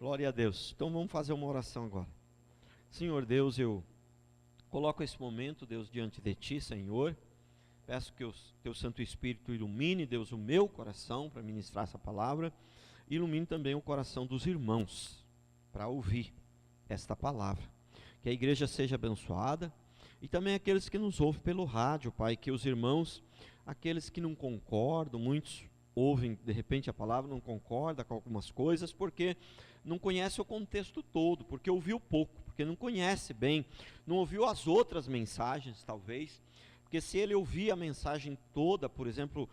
Glória a Deus. Então vamos fazer uma oração agora. Senhor Deus, eu coloco esse momento, Deus, diante de Ti, Senhor. Peço que o Teu Santo Espírito ilumine, Deus, o meu coração para ministrar essa palavra. Ilumine também o coração dos irmãos para ouvir esta palavra. Que a igreja seja abençoada e também aqueles que nos ouvem pelo rádio, Pai. Que os irmãos, aqueles que não concordam, muitos ouvem de repente a palavra, não concorda com algumas coisas, porque não conhece o contexto todo, porque ouviu pouco, porque não conhece bem, não ouviu as outras mensagens talvez, porque se ele ouvir a mensagem toda, por exemplo,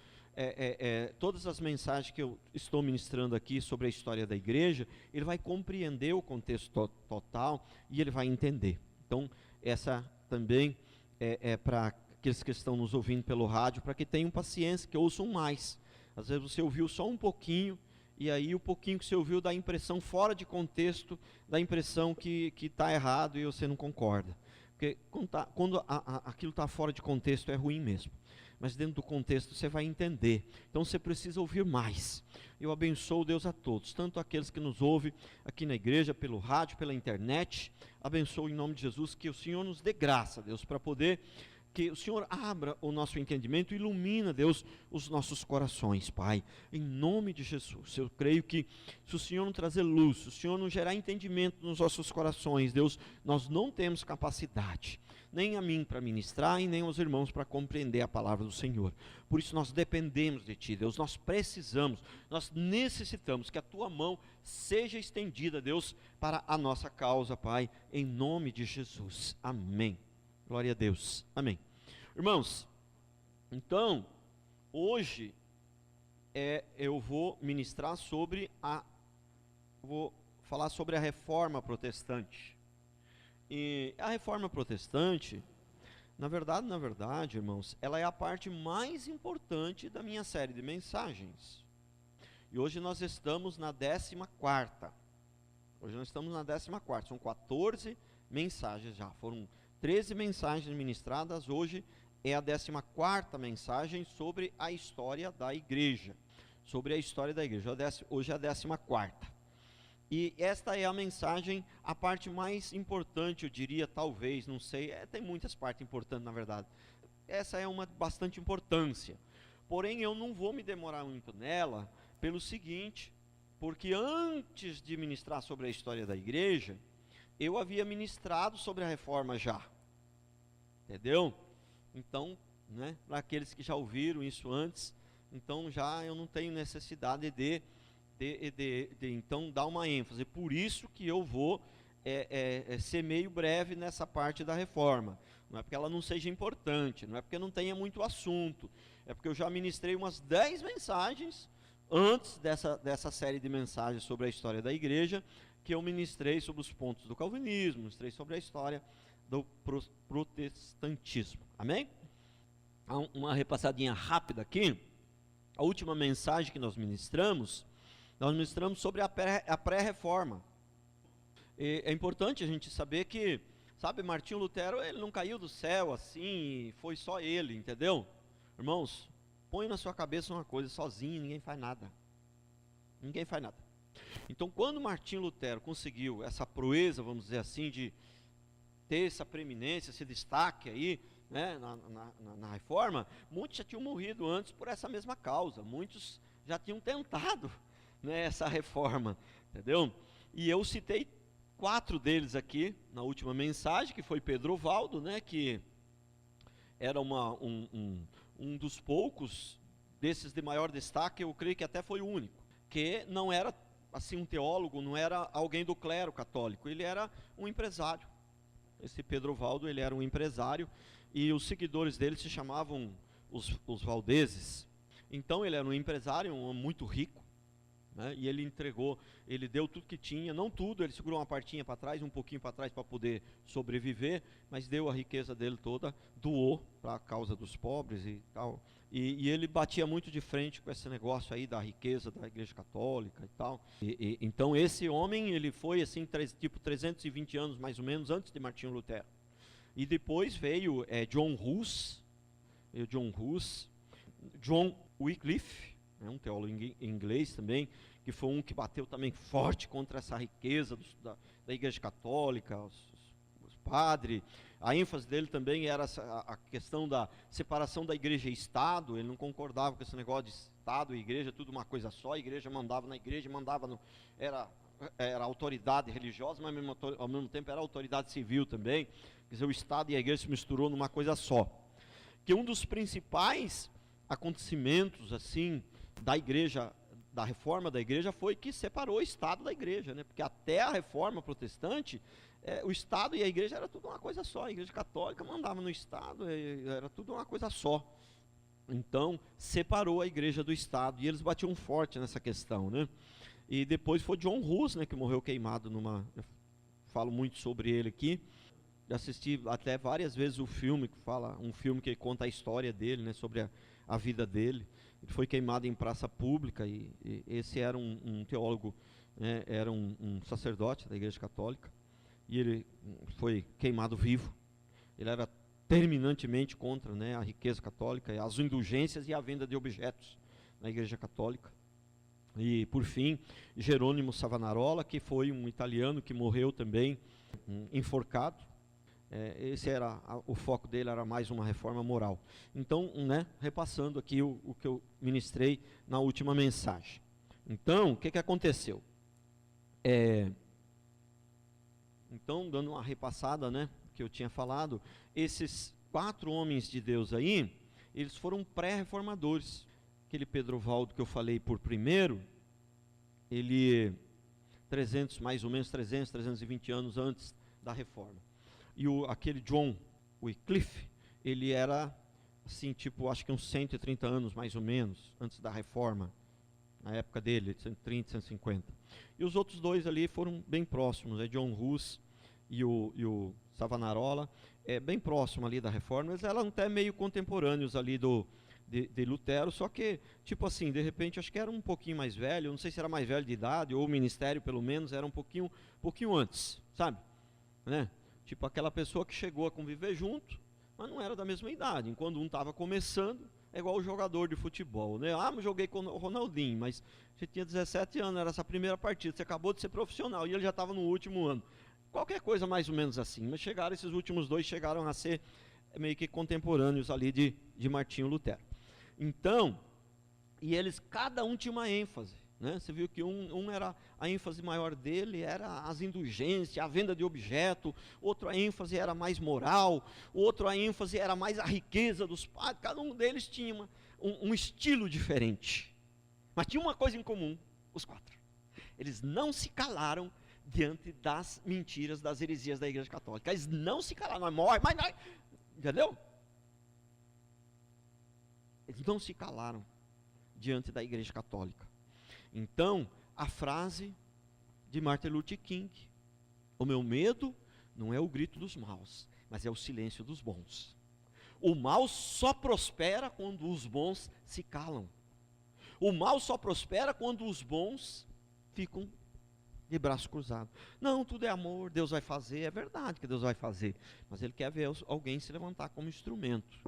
todas as mensagens que eu estou ministrando aqui sobre a história da igreja, ele vai compreender o contexto total e ele vai entender. Então essa também é para aqueles que estão nos ouvindo pelo rádio, para que tenham paciência, que ouçam mais. Às vezes você ouviu só um pouquinho, e aí o pouquinho que você ouviu dá a impressão fora de contexto, dá a impressão que está errado e você não concorda. Porque quando aquilo está fora de contexto é ruim mesmo. Mas dentro do contexto você vai entender. Então você precisa ouvir mais. Eu abençoo, Deus, a todos, tanto aqueles que nos ouvem aqui na igreja, pelo rádio, pela internet. Abençoo em nome de Jesus, que o Senhor nos dê graça, Deus, para poder... que o Senhor abra o nosso entendimento, ilumina, Deus, os nossos corações, Pai, em nome de Jesus. Eu creio que se o Senhor não trazer luz, se o Senhor não gerar entendimento nos nossos corações, Deus, nós não temos capacidade, nem a mim para ministrar e nem aos irmãos para compreender a palavra do Senhor. Por isso nós dependemos de Ti, Deus, nós precisamos, nós necessitamos que a Tua mão seja estendida, Deus, para a nossa causa, Pai, em nome de Jesus. Amém. Glória a Deus. Amém. Irmãos, então, hoje eu vou ministrar vou falar sobre a Reforma Protestante. E a Reforma Protestante, na verdade, irmãos, ela é a parte mais importante da minha série de mensagens. E hoje nós estamos na 14ª. São 14 mensagens já. Foram 13 mensagens ministradas, hoje é a 14ª mensagem sobre a história da igreja. Hoje é a 14ª. E esta é a mensagem, a parte mais importante, eu diria, talvez, não sei, tem muitas partes importantes na verdade. Essa é uma de bastante importância. Porém, eu não vou me demorar muito nela, pelo seguinte, porque antes de ministrar sobre a história da igreja, eu havia ministrado sobre a reforma já, entendeu? Então, né, para aqueles que já ouviram isso antes, então já eu não tenho necessidade de então dar uma ênfase. Por isso que eu vou ser meio breve nessa parte da reforma. Não é porque ela não seja importante, não é porque não tenha muito assunto, é porque eu já ministrei umas 10 mensagens antes dessa série de mensagens sobre a história da igreja, que eu ministrei sobre os pontos do calvinismo, ministrei sobre a história do protestantismo. Amém? Uma repassadinha rápida aqui. A última mensagem que nós ministramos sobre a pré-reforma. É importante a gente saber que, sabe, Martinho Lutero, ele não caiu do céu assim, foi só ele, entendeu? Irmãos, põe na sua cabeça uma coisa, sozinho ninguém faz nada. Ninguém faz nada. Então, quando Martinho Lutero conseguiu essa proeza, vamos dizer assim, de ter essa preeminência, esse destaque aí, né, na reforma, muitos já tinham morrido antes por essa mesma causa, muitos já tinham tentado, né, essa reforma, entendeu? E eu citei 4 deles aqui na última mensagem, que foi Pedro Valdo, né, que era um dos poucos desses de maior destaque, eu creio que até foi o único, que não era assim um teólogo, não era alguém do clero católico, ele era um empresário. Esse Pedro Valdo, ele era um empresário, e os seguidores dele se chamavam os valdeses. Então ele era um empresário, um homem muito rico, né? E ele deu tudo que tinha, não tudo, ele segurou uma partinha para trás, um pouquinho para trás para poder sobreviver, mas deu a riqueza dele toda, doou para a causa dos pobres e tal. E ele batia muito de frente com esse negócio aí da riqueza da igreja católica e tal. Então esse homem, ele foi assim, tipo 320 anos mais ou menos antes de Martinho Lutero. E depois veio John Hus, John Wycliffe, um teólogo inglês também, que foi um que bateu também forte contra essa riqueza da Igreja Católica, os padres. A ênfase dele também era a questão da separação da igreja e Estado. Ele não concordava com esse negócio de Estado e igreja, tudo uma coisa só. A igreja mandava na igreja, mandava no... Era autoridade religiosa, mas ao mesmo tempo era autoridade civil também. Quer dizer, o Estado e a igreja se misturou numa coisa só. Que um dos principais acontecimentos, assim, da igreja, da reforma da igreja, foi que separou o Estado da igreja, né? Porque até a reforma protestante, o Estado e a igreja era tudo uma coisa só. A igreja católica mandava no Estado, era tudo uma coisa só. Então, separou a igreja do Estado, e eles batiam forte nessa questão, né? E depois foi John Hus, né, que morreu queimado eu falo muito sobre ele aqui. Já assisti até várias vezes um filme que conta a história dele, né, sobre a vida dele. Ele foi queimado em praça pública, e esse era um teólogo, né, era um sacerdote da Igreja Católica, e ele foi queimado vivo. Ele era terminantemente contra, né, a riqueza católica, as indulgências e a venda de objetos na Igreja Católica. E, por fim, Jerônimo Savonarola, que foi um italiano que morreu também enforcado. O foco dele era mais uma reforma moral. Então, né, repassando aqui o que eu ministrei na última mensagem. Então, o que aconteceu? Então, dando uma repassada, né, que eu tinha falado, esses 4 homens de Deus aí, eles foram pré-reformadores. Aquele Pedro Valdo que eu falei por primeiro, ele mais ou menos 320 anos antes da reforma. E aquele John Wycliffe, ele era assim, tipo, acho que uns 130 anos mais ou menos antes da reforma, na época dele, 130, 150. E os outros 2 ali foram bem próximos, John Hus e o Savonarola, bem próximo ali da reforma. Eles eram até meio contemporâneos ali de Lutero, só que, tipo assim, de repente, acho que era um pouquinho mais velho, não sei se era mais velho de idade, ou o ministério, pelo menos, era um pouquinho antes, sabe? Né? Tipo aquela pessoa que chegou a conviver junto, mas não era da mesma idade. Enquanto um estava começando, é igual o jogador de futebol, né? Ah, mas joguei com o Ronaldinho, mas você tinha 17 anos, era essa primeira partida, você acabou de ser profissional, e ele já estava no último ano. Qualquer coisa mais ou menos assim, mas esses últimos 2 chegaram a ser meio que contemporâneos ali de Martinho Lutero. Então, e eles, cada um tinha uma ênfase, né? Você viu que um era, a ênfase maior dele era as indulgências, a venda de objeto. Outro, a ênfase era mais moral. Outro, a ênfase era mais a riqueza dos padres. Cada um deles tinha um estilo diferente, mas tinha uma coisa em comum, os 4: eles não se calaram diante das mentiras, das heresias da Igreja Católica. Eles não se calaram, nós morre, mas nós, entendeu? Eles não se calaram diante da Igreja Católica. Então, a frase de Martin Luther King: o meu medo não é o grito dos maus, mas é o silêncio dos bons. O mal só prospera quando os bons se calam. O mal só prospera quando os bons ficam de braço cruzado. Não, tudo é amor, Deus vai fazer. É verdade que Deus vai fazer, mas Ele quer ver alguém se levantar como instrumento,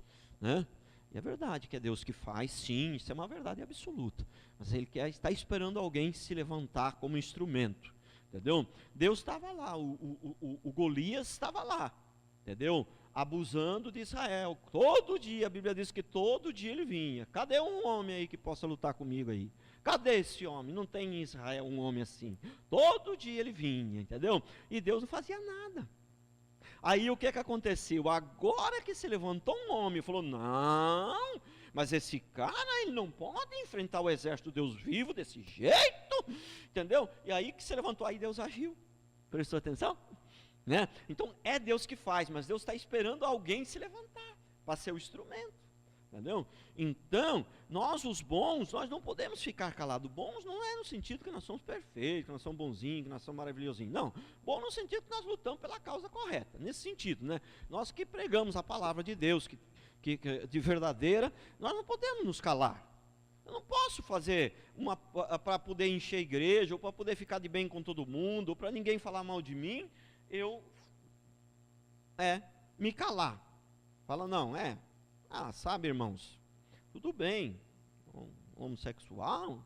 né? E é verdade que é Deus que faz, sim, isso é uma verdade absoluta. Mas Ele está esperando alguém se levantar como instrumento, entendeu? Deus estava lá, o Golias estava lá, entendeu? Abusando de Israel. Todo dia, a Bíblia diz que todo dia ele vinha. Cadê um homem aí que possa lutar comigo aí? Cadê esse homem? Não tem em Israel um homem assim. Todo dia ele vinha, entendeu? E Deus não fazia nada. Aí o que aconteceu? Agora que se levantou um homem e falou: não, mas esse cara, ele não pode enfrentar o exército do Deus vivo desse jeito, entendeu? E aí que se levantou, aí Deus agiu. Prestou atenção? Né? Então é Deus que faz, mas Deus está esperando alguém se levantar para ser o instrumento. Entendeu? Então, nós os bons, nós não podemos ficar calados. Bons não é no sentido que nós somos perfeitos, que nós somos bonzinhos, que nós somos maravilhosinhos. Não, bom no sentido que nós lutamos pela causa correta. Nesse sentido, né? Nós que pregamos a palavra de Deus, que de verdadeira, nós não podemos nos calar. Eu não posso fazer para poder encher a igreja, ou para poder ficar de bem com todo mundo, ou para ninguém falar mal de mim, eu me calar. Fala, não, sabe, irmãos, tudo bem, homossexual,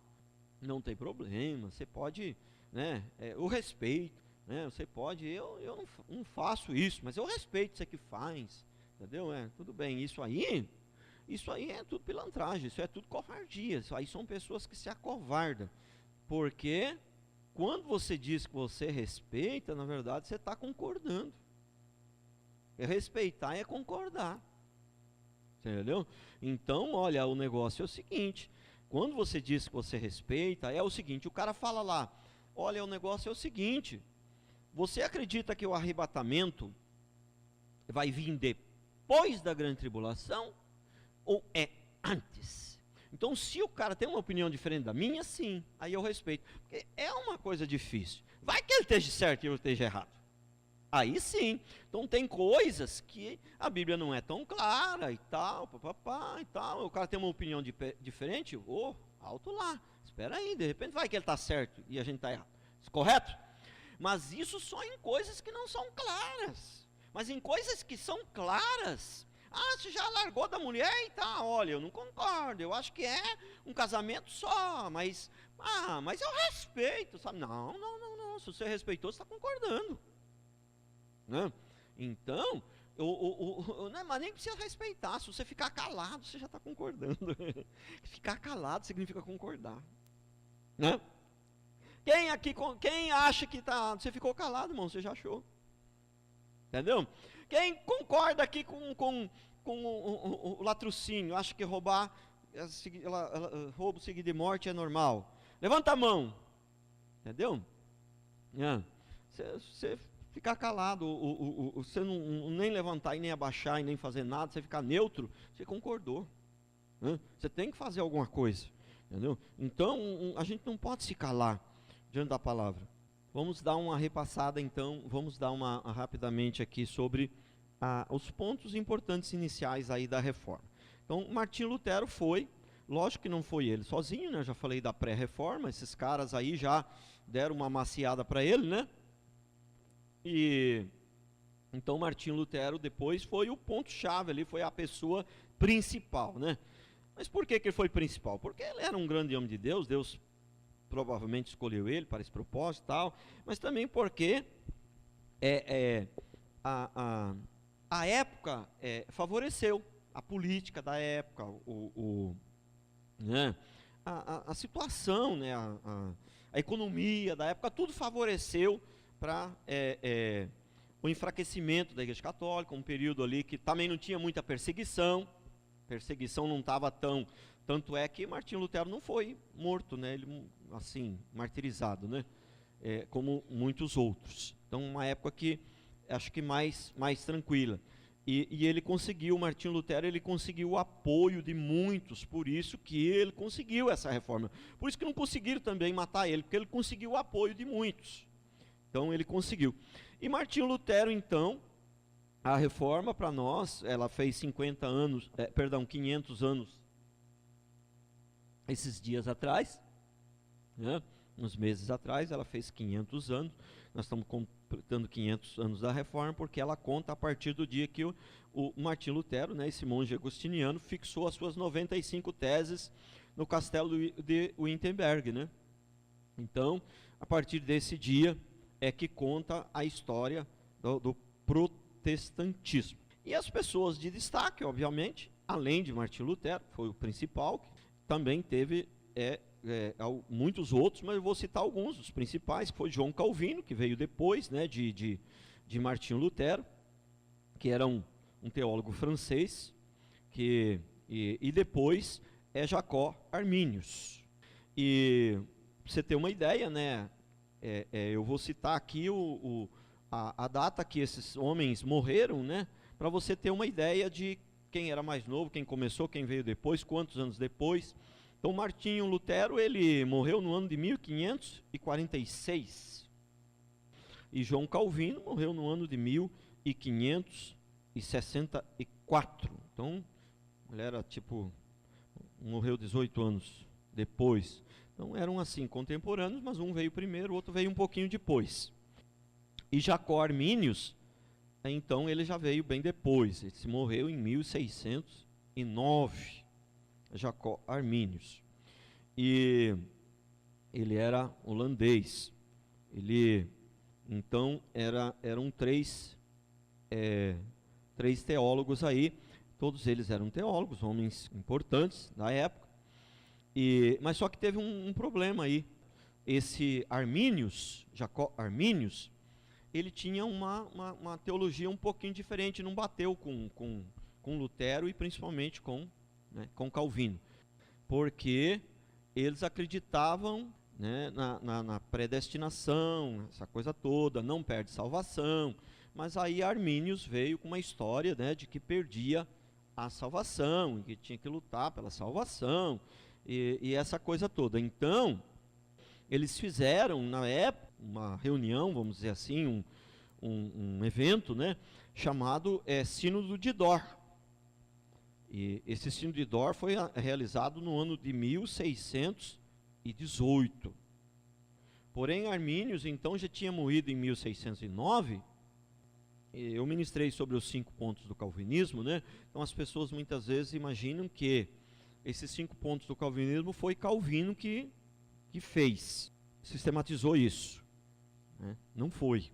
não tem problema, você pode, né, o respeito, né, você pode, eu não faço isso, mas eu respeito você que faz, entendeu? Tudo bem, isso aí é tudo pilantragem, isso é tudo covardia, isso aí são pessoas que se acovardam, porque quando você diz que você respeita, na verdade você está concordando. Respeitar é concordar, entendeu? Então, olha, o negócio é o seguinte, quando você diz que você respeita, é o seguinte, o cara fala lá, olha, o negócio é o seguinte, você acredita que o arrebatamento vai vir depois da grande tribulação ou é antes? Então, se o cara tem uma opinião diferente da minha, sim, aí eu respeito, porque é uma coisa difícil, vai que ele esteja certo e eu esteja errado. Aí sim, então tem coisas que a Bíblia não é tão clara e tal, papapá e tal, o cara tem uma opinião diferente, alto lá, espera aí, de repente vai que ele está certo e a gente está errado, correto? Mas isso só em coisas que não são claras, mas em coisas que são claras, você já largou da mulher e tá, olha, eu não concordo, eu acho que é um casamento só, mas eu respeito, sabe? Não, se você respeitou, você está concordando. Né? Então, mas nem precisa respeitar, se você ficar calado, você já está concordando. Ficar calado significa concordar. Né? Quem acha que você ficou calado, irmão, você já achou. Entendeu? Quem concorda aqui com o latrocínio, acha que roubo seguido de morte é normal? Levanta a mão. Entendeu? Você ficar calado, você não nem levantar e nem abaixar e nem fazer nada, você ficar neutro, você concordou. Né? Você tem que fazer alguma coisa. Entendeu? Então, a gente não pode se calar diante da palavra. Vamos dar uma repassada então, vamos dar uma rapidamente aqui sobre os pontos importantes iniciais aí da reforma. Então, Martinho Lutero foi, lógico que não foi ele sozinho, né? Já falei da pré-reforma, esses caras aí já deram uma maciada para ele, né? E então Martinho Lutero depois foi o ponto-chave ali, foi a pessoa principal, né? Mas por que ele foi principal? Porque ele era um grande homem de Deus, Deus provavelmente escolheu ele para esse propósito e tal, mas também porque a época favoreceu a política da época, né? a situação, né? a economia da época, tudo favoreceu para o enfraquecimento da Igreja Católica, um período ali que também não tinha muita perseguição não estava tanto é que Martinho Lutero não foi morto, né? Ele, assim, martirizado, né? Como muitos outros. Então, uma época que, acho que mais tranquila. E ele conseguiu, Martinho Lutero, ele conseguiu o apoio de muitos, por isso que ele conseguiu essa reforma. Por isso que não conseguiram também matar ele, porque ele conseguiu o apoio de muitos. Então, ele conseguiu. E Martinho Lutero, então, a reforma para nós, ela fez 500 anos, esses dias atrás, né? Uns meses atrás, ela fez 500 anos, nós estamos completando 500 anos da reforma, porque ela conta a partir do dia que o Martinho Lutero, né, esse monge agostiniano, fixou as suas 95 teses no castelo de Wittenberg, né? Então, a partir desse dia é que conta a história do protestantismo. E as pessoas de destaque, obviamente, além de Martinho Lutero, foi o principal, que também teve muitos outros, mas eu vou citar alguns dos principais, que foi João Calvino, que veio depois, né, de Martinho Lutero, que era um teólogo francês, e depois Jacó Arminius. E para você ter uma ideia, né, eu vou citar aqui a data que esses homens morreram, né, para você ter uma ideia de quem era mais novo, quem começou, quem veio depois, quantos anos depois. Então, Martinho Lutero, ele morreu no ano de 1546. E João Calvino morreu no ano de 1564. Então, ele era morreu 18 anos depois. Então, eram assim, contemporâneos, mas um veio primeiro, o outro veio um pouquinho depois. E Jacó Arminius, então, ele já veio bem depois. Ele se morreu em 1609. Jacó Arminius. E ele era holandês. Ele, então, eram três teólogos aí, todos eles eram teólogos, homens importantes da época, mas só que teve um problema aí. Esse Arminius, Jacó Arminius, ele tinha uma teologia um pouquinho diferente, não bateu com Lutero e principalmente com Calvino, porque eles acreditavam, né, na predestinação, essa coisa toda, não perde salvação. Mas aí Arminius veio com uma história, né, de que perdia a salvação, e que tinha que lutar pela salvação, e essa coisa toda. Então, eles fizeram, na época, uma reunião, vamos dizer assim, um evento, né, chamado Sínodo de Dort. E esse Sínodo de Dort foi realizado no ano de 1618. Porém, Arminius, então, já tinha morrido em 1609. Eu ministrei sobre os 5 pontos do calvinismo, né? Então as pessoas muitas vezes imaginam que esses 5 pontos do calvinismo foi Calvino que fez, sistematizou isso, né? Não foi.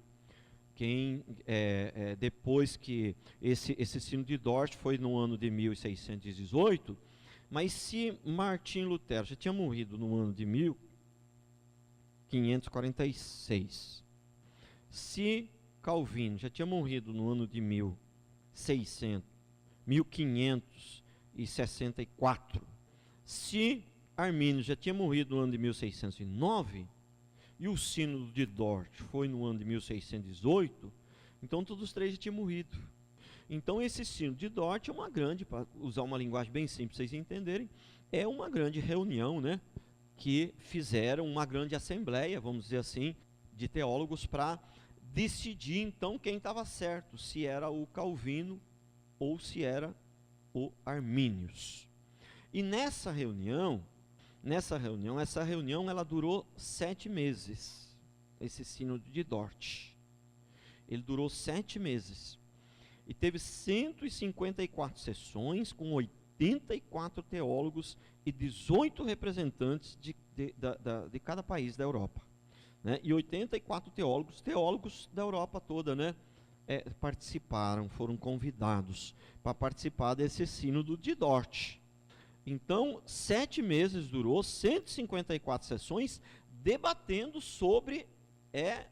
Depois que esse Sínodo de Dort foi no ano de 1618, mas se Martim Lutero já tinha morrido no ano de 1546, se Calvino já tinha morrido no ano de 1564. Se Armínio já tinha morrido no ano de 1609, e o Sínodo de Dort foi no ano de 1618, então todos os três já tinham morrido. Então esse Sínodo de Dort é uma grande, para usar uma linguagem bem simples para vocês entenderem, é uma grande reunião, né, que fizeram uma grande assembleia, vamos dizer assim, de teólogos para decidir então quem estava certo, se era o Calvino ou se era o Arminius. E essa reunião ela durou 7 meses, esse Sínodo de Dort. Ele durou 7 meses. E teve 154 sessões, com 84 teólogos e 18 representantes de cada país da Europa. Né? E 84 teólogos da Europa toda, né? Participaram, foram convidados para participar desse Sínodo de Dort. Então, 7 meses durou, 154 sessões, debatendo sobre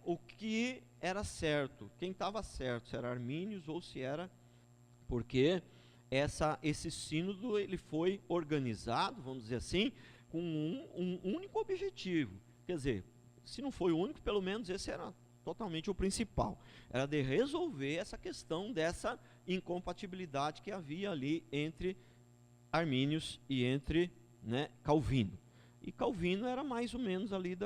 o que era certo, quem estava certo, se era Arminius ou se era... Porque esse sínodo ele foi organizado, vamos dizer assim, com um único objetivo. Quer dizer, se não foi o único, pelo menos esse era totalmente o principal. Era de resolver essa questão dessa incompatibilidade que havia ali entre Arminius e entre, né, Calvino. E Calvino era mais ou menos ali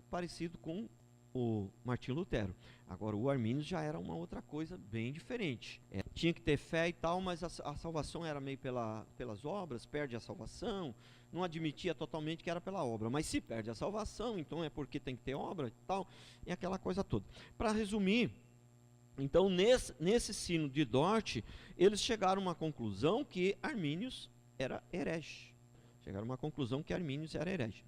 parecido com o Martim Lutero. Agora o Arminius já era uma outra coisa bem diferente. Tinha que ter fé e tal, mas a salvação era meio pelas obras, perde a salvação, não admitia totalmente que era pela obra, mas se perde a salvação, então é porque tem que ter obra e tal, e aquela coisa toda. Para resumir, então nesse Sínodo de Dort, eles chegaram a uma conclusão que Arminius era herege. Chegaram a uma conclusão que Arminius era herege.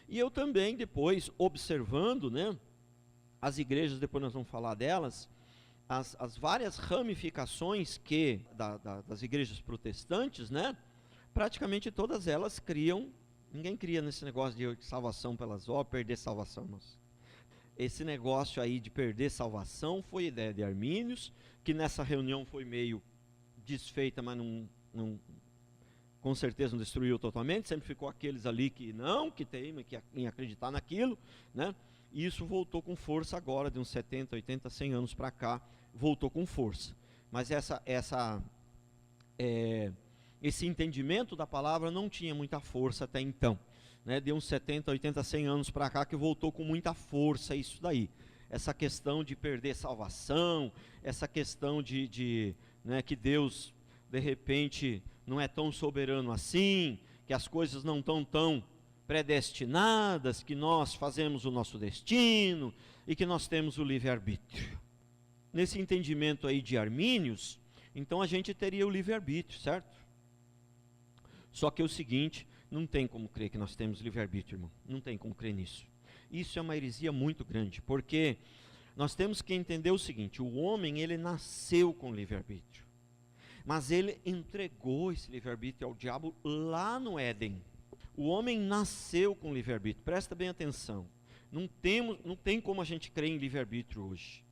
E eu também, depois, observando, né, as igrejas, depois nós vamos falar delas, as várias ramificações das igrejas protestantes, né, praticamente todas elas ninguém cria nesse negócio de salvação pelas obras, perder salvação. Esse negócio aí de perder salvação foi ideia de Arminius, que nessa reunião foi meio desfeita, mas com certeza não destruiu totalmente, sempre ficou aqueles ali que teimam, que em acreditar naquilo, né? E isso voltou com força agora, de uns 70, 80, 100 anos para cá, voltou com força. Mas esse entendimento da palavra não tinha muita força até então, né? De uns 70, 80, 100 anos para cá que voltou com muita força isso daí. Essa questão de perder salvação, essa questão né, que Deus, de repente, não é tão soberano assim, que as coisas não estão tão predestinadas, que nós fazemos o nosso destino e que nós temos o livre-arbítrio. Nesse entendimento aí de Arminius, então a gente teria o livre-arbítrio, certo? Só que é o seguinte, não tem como crer que nós temos livre-arbítrio, irmão. Não tem como crer nisso. isso é uma heresia muito grande, porque nós temos que entender o seguinte: o homem, ele nasceu com livre-arbítrio, mas ele entregou esse livre-arbítrio ao diabo lá no Éden. O homem nasceu com livre-arbítrio, presta bem atenção, não tem como a gente crer em livre-arbítrio hoje.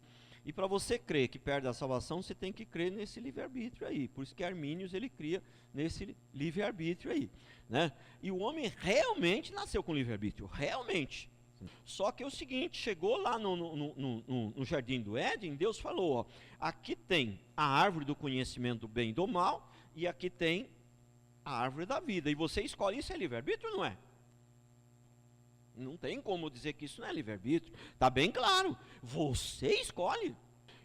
E para você crer que perde a salvação, você tem que crer nesse livre-arbítrio aí. Por isso que Armínios, ele cria nesse livre-arbítrio aí, né? E o homem realmente nasceu com livre-arbítrio, realmente. Só que é o seguinte, chegou lá no jardim do Éden, Deus falou, ó, aqui tem a árvore do conhecimento do bem e do mal, e aqui tem a árvore da vida. E você escolhe, isso é livre-arbítrio ou não é? Não tem como dizer que isso não é livre-arbítrio. Está bem claro. Você escolhe.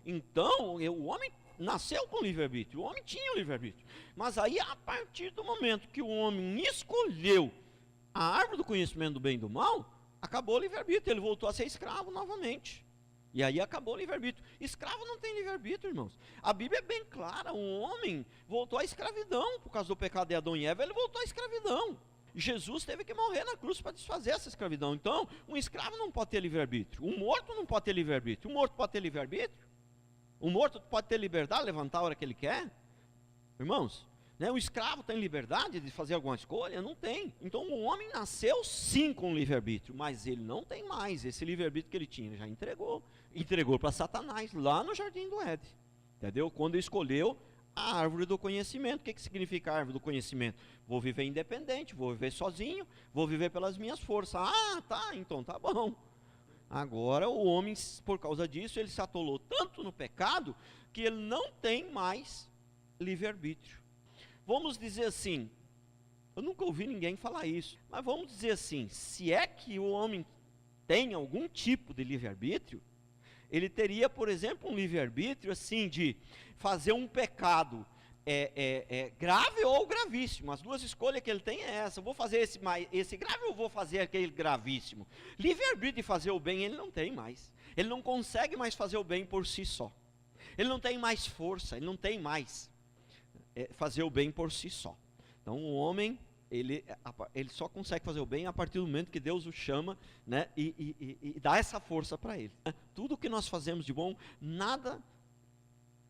Então, o homem nasceu com livre-arbítrio. O homem tinha o livre-arbítrio. Mas aí, a partir do momento que o homem escolheu a árvore do conhecimento do bem e do mal, acabou o livre-arbítrio. Ele voltou a ser escravo novamente. E aí acabou o livre-arbítrio. Escravo não tem livre-arbítrio, irmãos. A Bíblia é bem clara. O homem voltou à escravidão. Por causa do pecado de Adão e Eva, ele voltou à escravidão. Jesus teve que morrer na cruz para desfazer essa escravidão. Então, um escravo não pode ter livre-arbítrio. Um morto não pode ter livre-arbítrio. Um morto pode ter livre-arbítrio? Um morto pode ter liberdade de levantar a hora que ele quer? Irmãos, né, o escravo tem liberdade de fazer alguma escolha? Não tem. Então, o homem nasceu sim com livre-arbítrio, mas ele não tem mais esse livre-arbítrio que ele tinha. Ele já entregou. Entregou para Satanás, lá no jardim do Éden. Entendeu? Quando escolheu a árvore do conhecimento. O que significa a árvore do conhecimento? Vou viver independente, vou viver sozinho, vou viver pelas minhas forças. Ah, tá, então tá bom. Agora o homem, por causa disso, ele se atolou tanto no pecado, que ele não tem mais livre-arbítrio. Vamos dizer assim, eu nunca ouvi ninguém falar isso, mas vamos dizer assim, se é que o homem tem algum tipo de livre-arbítrio, ele teria, por exemplo, um livre-arbítrio assim de fazer um pecado grave ou gravíssimo. As duas escolhas que ele tem é essa: eu vou fazer esse grave ou vou fazer aquele gravíssimo. Livre-arbítrio de fazer o bem ele não tem mais. Ele não consegue mais fazer o bem por si só. Ele não tem mais força, ele não tem mais fazer o bem por si só. Então o homem, ele só consegue fazer o bem a partir do momento que Deus o chama, né, e dá essa força para ele. Tudo que nós fazemos de bom, nada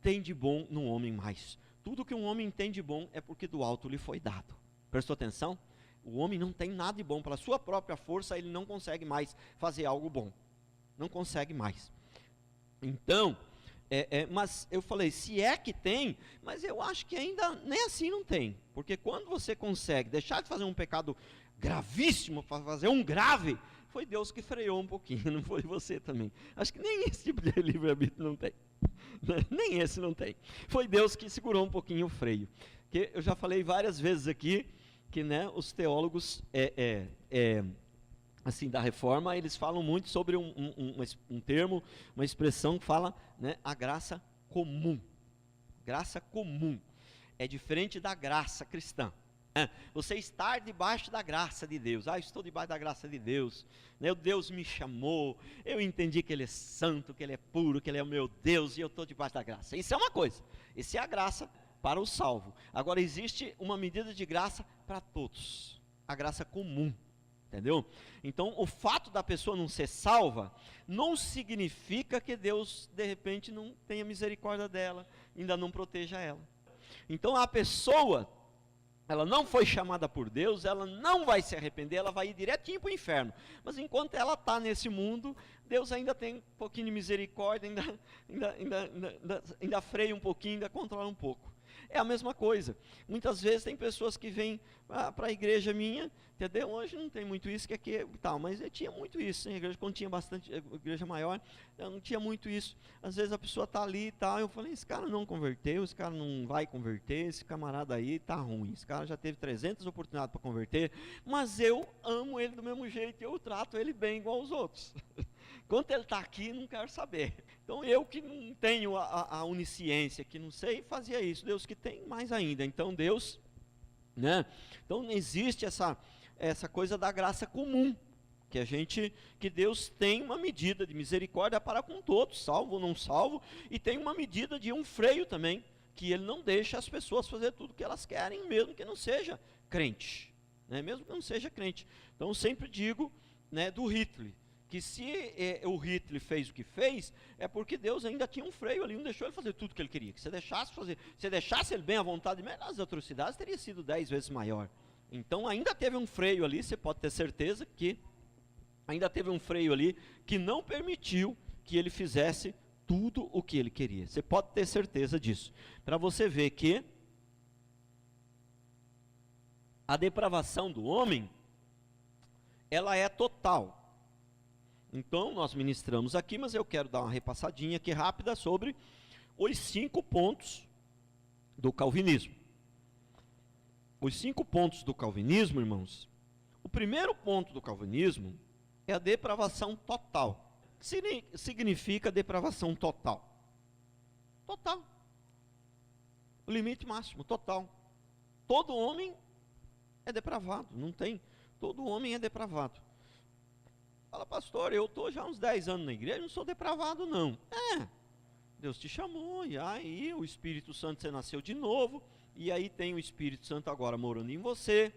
tem de bom no homem mais. Tudo que um homem tem de bom é porque do alto lhe foi dado. Prestou atenção? O homem não tem nada de bom. Pela sua própria força, ele não consegue mais fazer algo bom. Não consegue mais. Então, mas eu falei, se é que tem, mas eu acho que ainda nem assim não tem. Porque quando você consegue deixar de fazer um pecado gravíssimo para fazer um grave, foi Deus que freou um pouquinho, não foi você também. Acho que nem esse tipo de livre-arbítrio não tem. Nem esse não tem. Foi Deus que segurou um pouquinho o freio. Que eu já falei várias vezes aqui que, né, os teólogos assim, da reforma, eles falam muito sobre um termo, uma expressão que fala, né, a graça comum. Graça comum. É diferente da graça cristã. Você estar debaixo da graça de Deus. Ah, estou debaixo da graça de Deus. Deus me chamou. Eu entendi que Ele é santo, que Ele é puro, que Ele é o meu Deus, e eu estou debaixo da graça. Isso é uma coisa. Isso é a graça para o salvo. Agora existe uma medida de graça para todos. A graça comum. Entendeu? Então, o fato da pessoa não ser salva não significa que Deus, de repente, não tenha misericórdia dela, ainda não proteja ela. Então, a pessoa, ela não foi chamada por Deus, ela não vai se arrepender, ela vai ir direitinho para o inferno. Mas enquanto ela está nesse mundo, Deus ainda tem um pouquinho de misericórdia, ainda freia um pouquinho, ainda controla um pouco. É a mesma coisa. Muitas vezes tem pessoas que vêm para a igreja minha, entendeu? Hoje não tem muito isso, que aqui tal, mas eu tinha muito isso. Em igreja, quando tinha bastante igreja maior, eu não tinha muito isso. Às vezes a pessoa está ali e tal, eu falei, esse cara não converteu, esse cara não vai converter, esse camarada aí está ruim, esse cara já teve 300 oportunidades para converter, mas eu amo ele do mesmo jeito, eu trato ele bem igual aos outros. Enquanto ele está aqui, não quero saber. Então eu que não tenho a onisciência, que não sei, fazia isso. Deus que tem, mais ainda. Então Deus, né? Então existe essa coisa da graça comum, que Deus tem uma medida de misericórdia para com todos, salvo ou não salvo, e tem uma medida de um freio também, que Ele não deixa as pessoas fazer tudo o que elas querem, mesmo que não seja crente, né? Mesmo que não seja crente. Então eu sempre digo, né, do Hitler, que se o Hitler fez o que fez, é porque Deus ainda tinha um freio ali, não deixou ele fazer tudo o que ele queria. Que se deixasse ele bem à vontade, as atrocidades teria sido 10 vezes maior. Então ainda teve um freio ali, você pode ter certeza que ainda teve um freio ali que não permitiu que ele fizesse tudo o que ele queria. Você pode ter certeza disso. Para você ver que a depravação do homem, ela é total. Então, nós ministramos aqui, mas eu quero dar uma repassadinha aqui rápida sobre os 5 pontos do calvinismo. Os 5 pontos do calvinismo, irmãos. O primeiro ponto do calvinismo é a depravação total. O que significa depravação total? Total. O limite máximo, total. Todo homem é depravado, não tem. Todo homem é depravado. Fala, pastor, eu estou já há uns 10 anos na igreja, não sou depravado não. Deus te chamou, e aí o Espírito Santo, você nasceu de novo, e aí tem o Espírito Santo agora morando em você.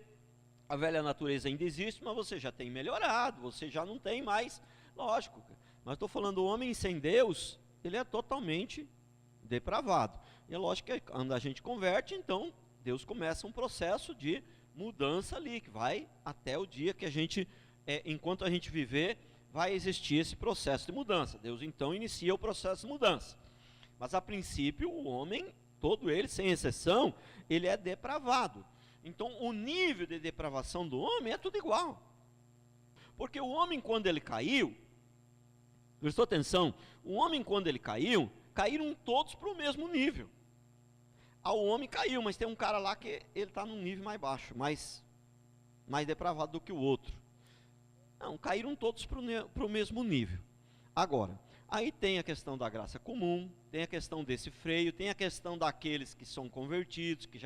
A velha natureza ainda existe, mas você já tem melhorado, você já não tem mais, lógico. Mas estou falando, o homem sem Deus, ele é totalmente depravado. E é lógico que quando a gente converte, então, Deus começa um processo de mudança ali, que vai até o dia que a gente, enquanto a gente viver, vai existir esse processo de mudança. Deus então inicia o processo de mudança. Mas a princípio o homem, todo ele, sem exceção, ele é depravado. Então o nível de depravação do homem é tudo igual. Porque o homem, quando ele caiu, prestou atenção, o homem quando ele caiu, caíram todos para o mesmo nível. O homem caiu, mas tem um cara lá que ele está num nível mais baixo, mais depravado do que o outro. Não, caíram todos para o mesmo nível. Agora, aí tem a questão da graça comum, tem a questão desse freio, tem a questão daqueles que são convertidos, que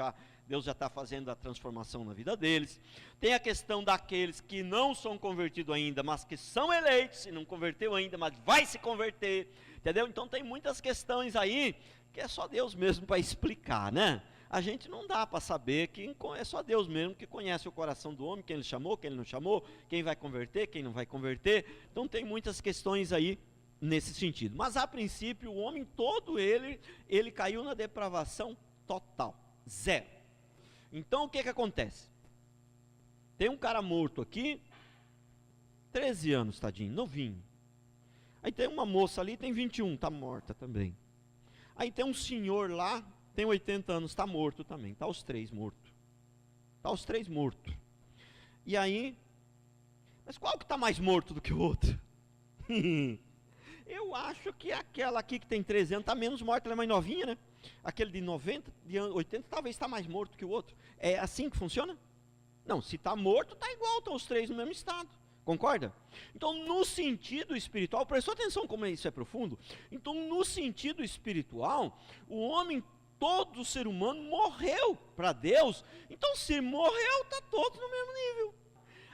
Deus já está fazendo a transformação na vida deles. Tem a questão daqueles que não são convertidos ainda, mas que são eleitos, e não converteu ainda, mas vai se converter, entendeu? Então tem muitas questões aí, que é só Deus mesmo para explicar, né? A gente não dá para saber, é só Deus mesmo que conhece o coração do homem, quem ele chamou, quem ele não chamou, quem vai converter, quem não vai converter. Então tem muitas questões aí nesse sentido. Mas a princípio o homem todo ele caiu na depravação total, zero. Então o que acontece? Tem um cara morto aqui, 13 anos, tadinho, novinho. Aí tem uma moça ali, tem 21, está morta também. Aí tem um senhor lá, tem 80 anos, está morto também, está os 3 mortos. Está os 3 mortos. E aí, mas qual que está mais morto do que o outro? Eu acho que aquela aqui que tem 13 anos está menos morta, ela é mais novinha, né? Aquele de 90, de 80, talvez está mais morto que o outro. É assim que funciona? Não, se está morto, está igual, estão os 3 no mesmo estado. Concorda? Então, no sentido espiritual, prestou atenção como isso é profundo? Então, no sentido espiritual, o homem, todo ser humano morreu para Deus. Então, se morreu, está todos no mesmo nível.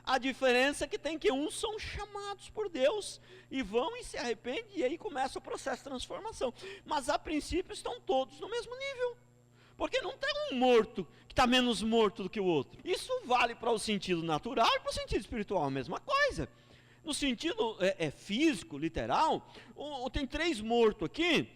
A diferença é que tem que uns são chamados por Deus e vão e se arrependem, e aí começa o processo de transformação. Mas a princípio estão todos no mesmo nível. Porque não tem um morto que está menos morto do que o outro. Isso vale para o sentido natural e para o sentido espiritual, a mesma coisa. No sentido físico, literal, tem 3 mortos aqui.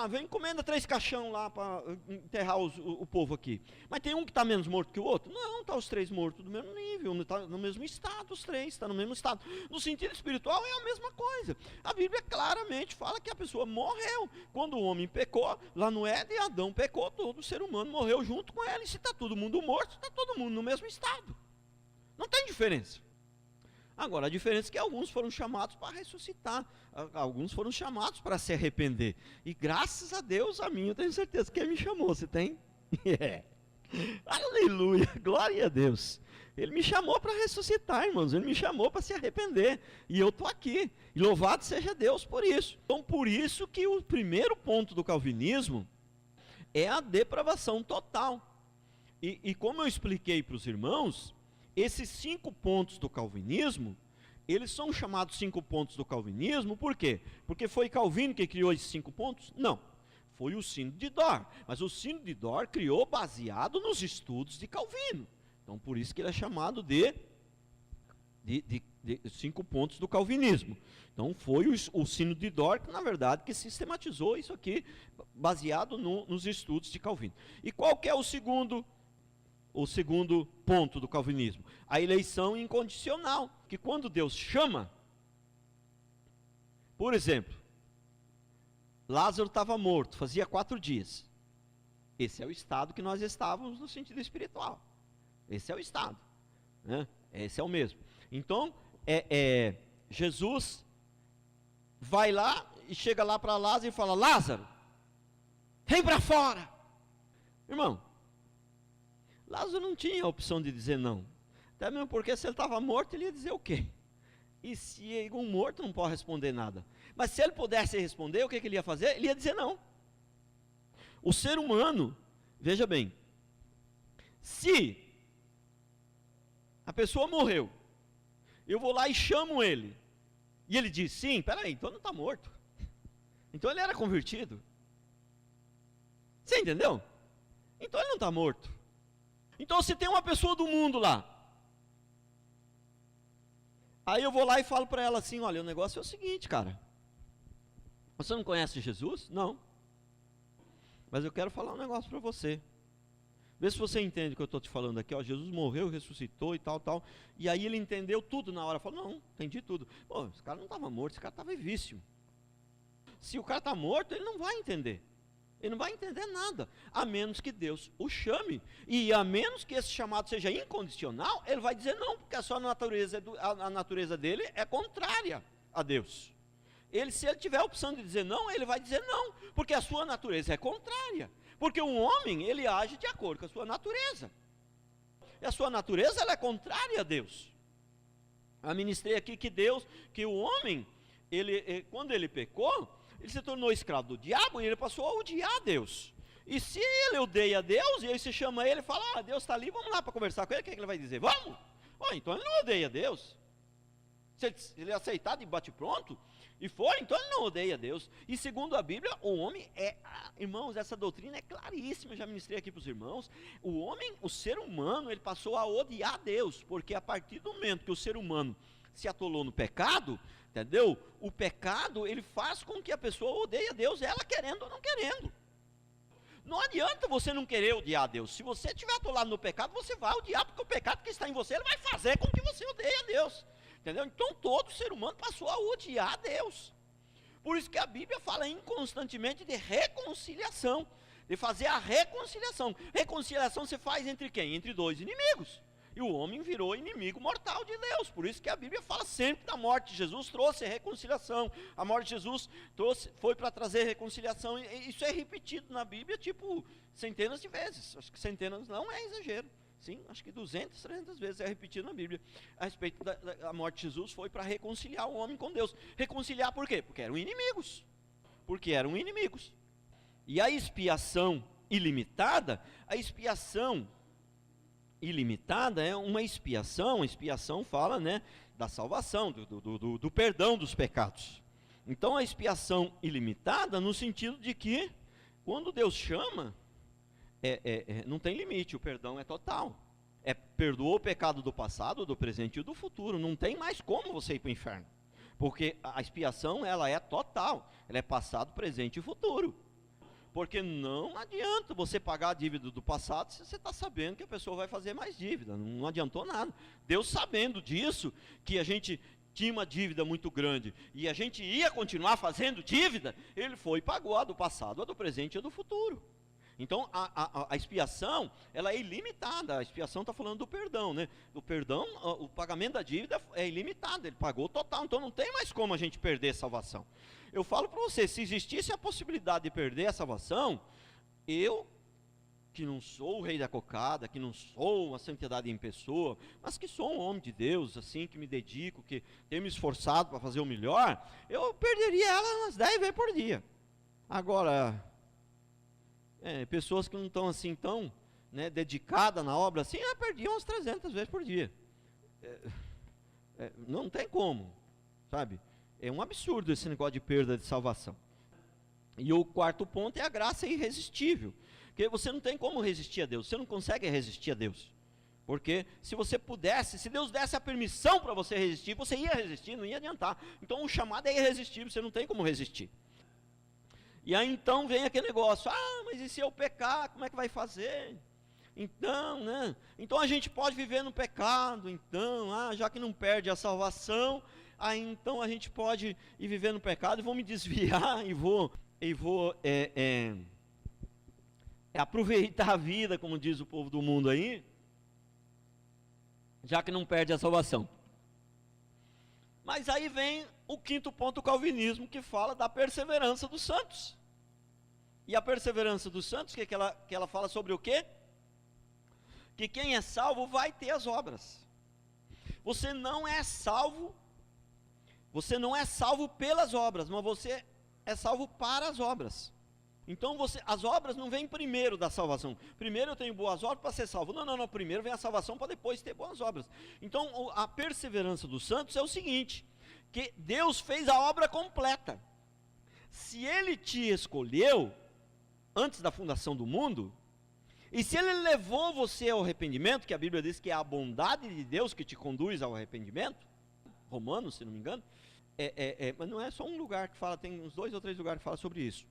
Vem encomenda 3 caixão lá para enterrar o povo aqui. Mas tem um que está menos morto que o outro? Não, está os 3 mortos do mesmo nível, está no mesmo estado, os 3 estão no mesmo estado. No sentido espiritual é a mesma coisa. A Bíblia claramente fala que a pessoa morreu. Quando o homem pecou, lá no Éden, Adão pecou, todo ser humano morreu junto com ele. Se está todo mundo morto, está todo mundo no mesmo estado. Não tem diferença. Agora, a diferença é que alguns foram chamados para ressuscitar, alguns foram chamados para se arrepender. E graças a Deus, a mim, eu tenho certeza que Ele me chamou, você tem? Aleluia, glória a Deus. Ele me chamou para ressuscitar, irmãos, Ele me chamou para se arrepender. E eu estou aqui, e louvado seja Deus por isso. Então, por isso que o primeiro ponto do calvinismo é a depravação total. E como eu expliquei para os irmãos, esses 5 pontos do calvinismo, eles são chamados 5 pontos do calvinismo, por quê? Porque foi Calvino que criou esses 5 pontos? Não, foi o Sínodo de Dort, mas o Sínodo de Dort criou baseado nos estudos de Calvino, então por isso que ele é chamado de 5 pontos do calvinismo. Então foi o Sínodo de Dort, na verdade, que sistematizou isso aqui, baseado nos estudos de Calvino. E qual que é o segundo ponto do calvinismo? A eleição incondicional, que quando Deus chama, por exemplo, Lázaro estava morto, fazia 4 dias. Esse é o estado que nós estávamos no sentido espiritual. Esse é o estado, né? Esse é o mesmo. Então, Jesus vai lá e chega lá para Lázaro e fala: Lázaro, vem para fora. Irmão, Lázaro não tinha a opção de dizer não. Até mesmo porque se ele estava morto, ele ia dizer o quê? E se um morto não pode responder nada. Mas se ele pudesse responder, o que ele ia fazer? Ele ia dizer não. O ser humano, veja bem, se a pessoa morreu, eu vou lá e chamo ele, e ele diz sim, peraí, então não está morto. Então ele era convertido. Você entendeu? Então ele não está morto. Então se tem uma pessoa do mundo lá, aí eu vou lá e falo para ela assim: olha, o negócio é o seguinte, cara, você não conhece Jesus? Não. Mas eu quero falar um negócio para você. Vê se você entende o que eu estou te falando aqui. Ó, Jesus morreu, ressuscitou e tal, tal. E aí ele entendeu tudo na hora. Falou: não, entendi tudo. Pô, esse cara não estava morto, esse cara estava vivíssimo. Se o cara está morto, ele não vai entender. Ele não vai entender nada, a menos que Deus o chame. E a menos que esse chamado seja incondicional, ele vai dizer não, porque a sua natureza, a natureza dele é contrária a Deus. Se ele tiver a opção de dizer não, ele vai dizer não, porque a sua natureza é contrária. Porque um homem, ele age de acordo com a sua natureza. E a sua natureza, ela é contrária a Deus. Eu ministrei aqui que o homem, quando ele pecou, ele se tornou escravo do diabo e ele passou a odiar a Deus. E se ele odeia a Deus, e aí você chama ele e fala: Deus está ali, vamos lá para conversar com ele, o que ele vai dizer? Vamos? Então ele não odeia a Deus. Se ele aceitar de bate-pronto, e for, então ele não odeia a Deus. E segundo a Bíblia, o homem irmãos, essa doutrina é claríssima, eu já ministrei aqui para os irmãos. O ser humano, ele passou a odiar a Deus, porque a partir do momento que o ser humano se atolou no pecado, entendeu? O pecado, ele faz com que a pessoa odeie a Deus, ela querendo ou não querendo. Não adianta você não querer odiar a Deus. Se você estiver atolado no pecado, você vai odiar, porque o pecado que está em você, ele vai fazer com que você odeie a Deus. Entendeu? Então todo ser humano passou a odiar a Deus. Por isso que a Bíblia fala inconstantemente de reconciliação, de fazer a reconciliação. Reconciliação você faz entre quem? Entre 2 inimigos. E o homem virou inimigo mortal de Deus. Por isso que a Bíblia fala sempre da morte de Jesus, trouxe reconciliação. A morte de Jesus foi para trazer reconciliação. E isso é repetido na Bíblia, tipo, centenas de vezes. Acho que centenas não é exagero. Sim, acho que 200, 300 vezes é repetido na Bíblia. A respeito da morte de Jesus, foi para reconciliar o homem com Deus. Reconciliar por quê? Porque eram inimigos. E a expiação ilimitada é uma expiação. A expiação fala, né, da salvação, do perdão dos pecados. Então a expiação ilimitada no sentido de que quando Deus chama, não tem limite, o perdão é total. Perdoou o pecado do passado, do presente e do futuro. Não tem mais como você ir para o inferno, porque a expiação, ela é total, ela é passado, presente e futuro. Porque não adianta você pagar a dívida do passado se você está sabendo que a pessoa vai fazer mais dívida. Não adiantou nada. Deus, sabendo disso, que a gente tinha uma dívida muito grande e a gente ia continuar fazendo dívida, ele foi e pagou a do passado, a do presente e a do futuro. Então a expiação, ela é ilimitada. A expiação está falando do perdão, né? O perdão, o pagamento da dívida é ilimitado, ele pagou total. Então não tem mais como a gente perder a salvação. Eu falo para você, se existisse a possibilidade de perder a salvação, eu, que não sou o rei da cocada, que não sou uma santidade em pessoa, mas que sou um homem de Deus, assim, que me dedico, que tenho me esforçado para fazer o melhor, eu perderia ela umas 10 vezes por dia. Agora, pessoas que não estão assim tão, né, dedicadas na obra assim, perdiam umas 300 vezes por dia. Não tem como, sabe? É um absurdo esse negócio de perda de salvação. E o quarto ponto é a graça irresistível. Porque você não tem como resistir a Deus, você não consegue resistir a Deus. Porque se você pudesse, se Deus desse a permissão para você resistir, você ia resistir, não ia adiantar. Então o chamado é irresistível, você não tem como resistir. E aí então vem aquele negócio, mas e se eu pecar, como é que vai fazer? Então, né? Então a gente pode viver no pecado, então, já que não perde a salvação, aí então a gente pode ir viver no pecado e vou me desviar e vou aproveitar a vida, como diz o povo do mundo aí, já que não perde a salvação. Mas aí vem o quinto ponto do calvinismo, que fala da perseverança dos santos. E a perseverança dos santos, que ela fala sobre o quê? Que quem é salvo vai ter as obras. Você não é salvo pelas obras, mas você é salvo para as obras. Então as obras não vêm primeiro da salvação. Primeiro eu tenho boas obras para ser salvo. Não, primeiro vem a salvação para depois ter boas obras. Então a perseverança dos santos é o seguinte, que Deus fez a obra completa. Se Ele te escolheu antes da fundação do mundo, e se Ele levou você ao arrependimento, que a Bíblia diz que é a bondade de Deus que te conduz ao arrependimento, Romanos, se não me engano, mas não é só um lugar que fala, tem uns 2 ou 3 lugares que falam sobre isso.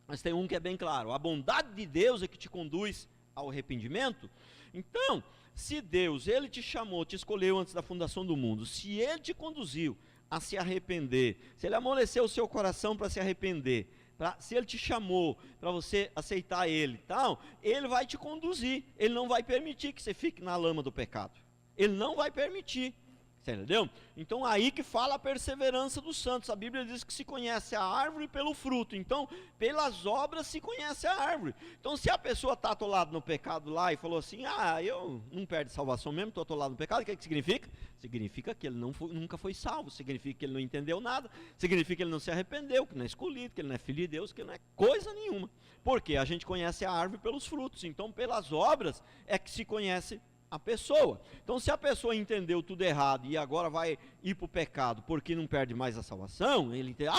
Mas tem um que é bem claro, a bondade de Deus é que te conduz ao arrependimento. Então, se Deus, Ele te chamou, te escolheu antes da fundação do mundo, se Ele te conduziu a se arrepender, se Ele amoleceu o seu coração para se arrepender, se Ele te chamou para você aceitar Ele, Ele vai te conduzir, Ele não vai permitir que você fique na lama do pecado, Ele não vai permitir. Você entendeu? Então aí que fala a perseverança dos santos. A Bíblia diz que se conhece a árvore pelo fruto. Então, pelas obras se conhece a árvore. Então, se a pessoa está atolada no pecado lá e falou assim, eu não perdo salvação mesmo, estou atolado no pecado, o que significa? Significa que ele nunca foi salvo, significa que ele não entendeu nada, significa que ele não se arrependeu, que não é escolhido, que ele não é filho de Deus, que ele não é coisa nenhuma. Porque a gente conhece a árvore pelos frutos. Então, pelas obras é que se conhece a pessoa. Então, se a pessoa entendeu tudo errado e agora vai ir para o pecado porque não perde mais a salvação, ele entende,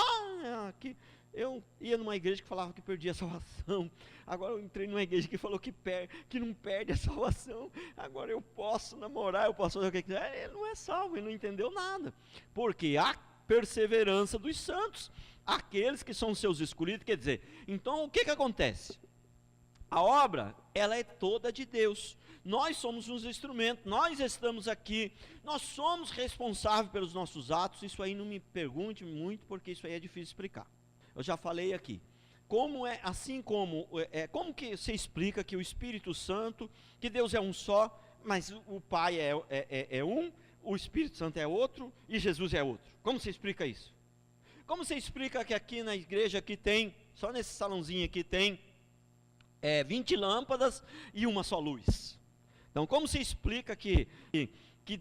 eu ia numa igreja que falava que perdia a salvação, agora eu entrei numa igreja que falou que não perde a salvação, agora eu posso namorar, eu posso fazer o que quiser. Ele não é salvo, ele não entendeu nada, porque a perseverança dos santos, aqueles que são seus escolhidos, quer dizer, então o que acontece? A obra, ela é toda de Deus. Nós somos uns instrumentos, nós estamos aqui, nós somos responsáveis pelos nossos atos. Isso aí não me pergunte muito, porque isso aí é difícil explicar. Eu já falei aqui. Como que você explica que o Espírito Santo, que Deus é um só, mas o Pai é um, o Espírito Santo é outro e Jesus é outro? Como você explica isso? Como você explica que aqui na igreja aqui tem, só nesse salãozinho aqui tem 20 lâmpadas e uma só luz? Então, como se explica que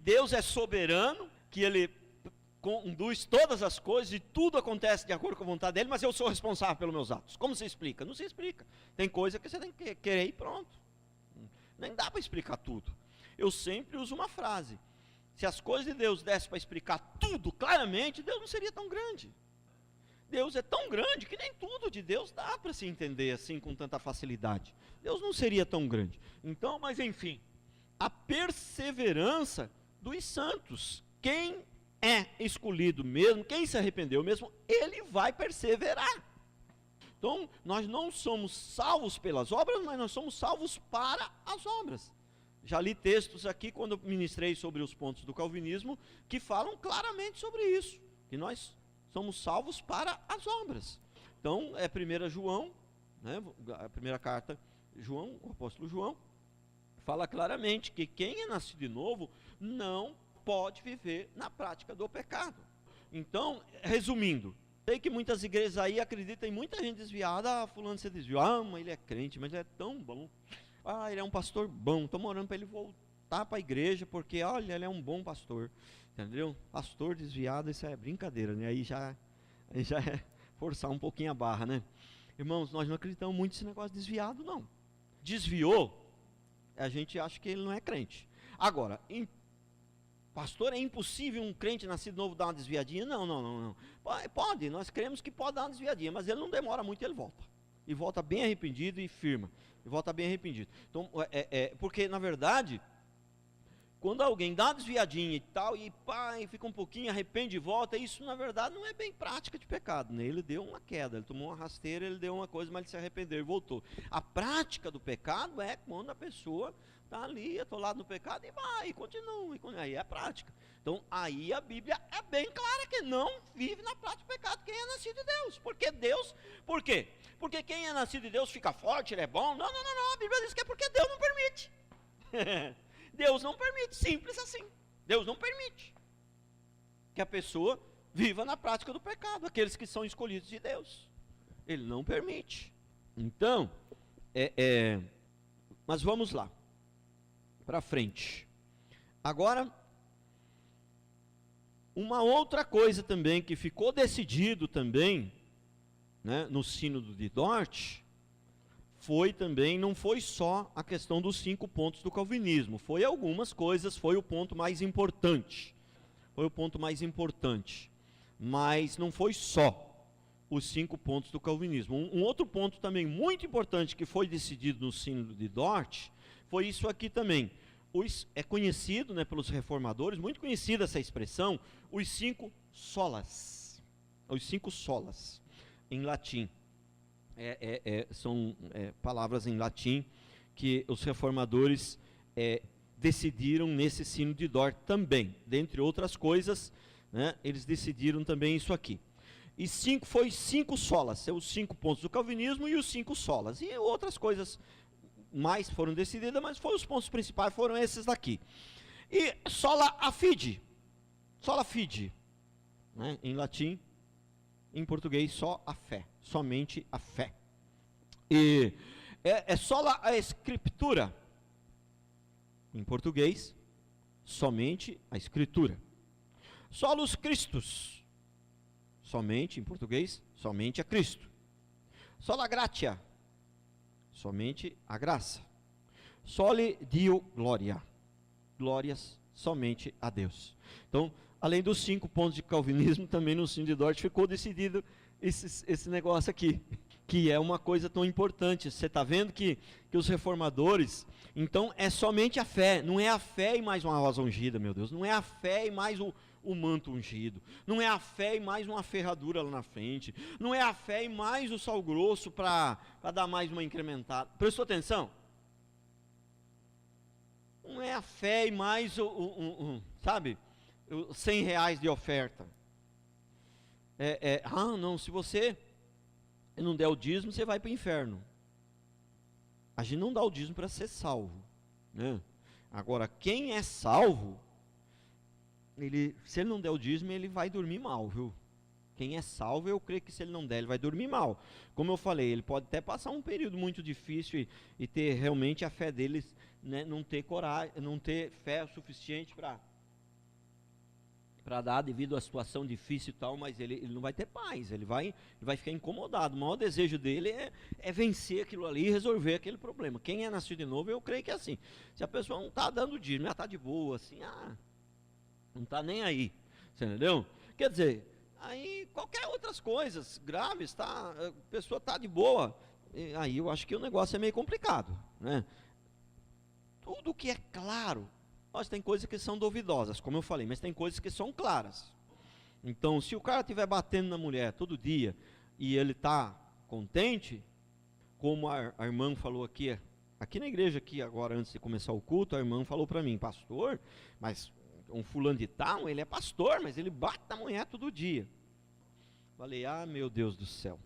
Deus é soberano, que Ele conduz todas as coisas e tudo acontece de acordo com a vontade dEle, mas eu sou responsável pelos meus atos? Como se explica? Não se explica. Tem coisa que você tem que querer e pronto. Nem dá para explicar tudo. Eu sempre uso uma frase. Se as coisas de Deus dessem para explicar tudo claramente, Deus não seria tão grande. Deus é tão grande que nem tudo de Deus dá para se entender assim com tanta facilidade. Deus não seria tão grande. Então, mas enfim, a perseverança dos santos, quem é escolhido mesmo, quem se arrependeu mesmo, ele vai perseverar. Então, nós não somos salvos pelas obras, mas nós somos salvos para as obras. Já li textos aqui, quando eu ministrei sobre os pontos do calvinismo, que falam claramente sobre isso, que nós somos salvos para as obras. Então, 1 João, a primeira carta, João, o apóstolo João, fala claramente que quem é nascido de novo não pode viver na prática do pecado. Então, resumindo, sei que muitas igrejas aí acreditam em muita gente desviada. Fulano se desviou, mas ele é crente, mas ele é tão bom. Ele é um pastor bom, estou orando para ele voltar para a igreja, porque olha, ele é um bom pastor. Entendeu? Pastor desviado, isso é brincadeira, né? Aí já é forçar um pouquinho a barra, né? Irmãos, nós não acreditamos muito nesse negócio de desviado, não. Desviou, a gente acha que ele não é crente. Agora, pastor, é impossível um crente nascido novo dar uma desviadinha? Não. Pode, nós cremos que pode dar uma desviadinha, mas ele não demora muito e ele volta. E volta bem arrependido e firma. E volta bem arrependido. Então, porque na verdade, quando alguém dá uma desviadinha e tal, e pá, e fica um pouquinho, arrepende e volta, isso na verdade não é bem prática de pecado, né? Ele deu uma queda, ele tomou uma rasteira, ele deu uma coisa, mas ele se arrependeu e voltou. A prática do pecado é quando a pessoa está ali, atolado no pecado, e vai, e continua, aí é a prática. Então, aí a Bíblia é bem clara que não vive na prática do pecado quem é nascido de Deus. Porque Deus, por quê? Porque quem é nascido de Deus fica forte, ele é bom? Não, a Bíblia diz que é porque Deus não permite. Deus não permite, simples assim. Deus não permite que a pessoa viva na prática do pecado, aqueles que são escolhidos de Deus. Ele não permite. Então, mas vamos lá, para frente. Agora, uma outra coisa também que ficou decidido também, né, no sínodo de Dort, foi também, não foi só a questão dos 5 pontos do calvinismo, foi algumas coisas, foi o ponto mais importante, mas não foi só os 5 pontos do calvinismo. Um outro ponto também muito importante que foi decidido no sínodo de Dort, foi isso aqui também. É conhecido, né, pelos reformadores, muito conhecida essa expressão, os 5 solas. Os 5 solas, em latim. São palavras em latim que os reformadores decidiram nesse sínodo de Dort também. Dentre outras coisas, né, eles decidiram também isso aqui. E foi 5 solas, os 5 pontos do calvinismo e os 5 solas. E outras coisas mais foram decididas, mas os pontos principais foram esses daqui. E sola fide, né, em latim, em português só a fé, somente a fé. E sola a escritura, em português, somente a escritura. Solus Christus, somente, em português, somente a Cristo. Sola gratia, somente a graça. Soli Dio gloria, glórias somente a Deus. Então, além dos 5 pontos de calvinismo, também no sínodo de Dort ficou decidido esse negócio aqui, que é uma coisa tão importante. Você está vendo que os reformadores, então é somente a fé, não é a fé e mais uma rosa ungida, meu Deus, não é a fé e mais o manto ungido, não é a fé e mais uma ferradura lá na frente, não é a fé e mais o sal grosso para dar mais uma incrementada. Prestou atenção? Não é a fé e mais sabe, R$100 de oferta. Não, se você não der o dízimo, você vai para o inferno. A gente não dá o dízimo para ser salvo, né? Agora, quem é salvo, se ele não der o dízimo, ele vai dormir mal, viu? Quem é salvo, eu creio que se ele não der, ele vai dormir mal. Como eu falei, ele pode até passar um período muito difícil e ter realmente a fé deles, né, não ter coragem, não ter fé suficiente para dar devido à situação difícil e tal, mas ele não vai ter paz, ele vai ficar incomodado. O maior desejo dele é vencer aquilo ali e resolver aquele problema. Quem é nascido de novo, eu creio que é assim. Se a pessoa não está dando dízimo, ela está de boa, assim, não está nem aí, você entendeu? Quer dizer, aí qualquer outras coisas graves, a pessoa está de boa, aí eu acho que o negócio é meio complicado, né? Tudo que é claro, tem coisas que são duvidosas, como eu falei, mas tem coisas que são claras. Então, se o cara estiver batendo na mulher todo dia e ele está contente, como a irmã falou aqui na igreja, aqui agora antes de começar o culto, a irmã falou para mim, pastor, mas um fulano de tal, ele é pastor, mas ele bate na mulher todo dia. Falei, meu Deus do céu,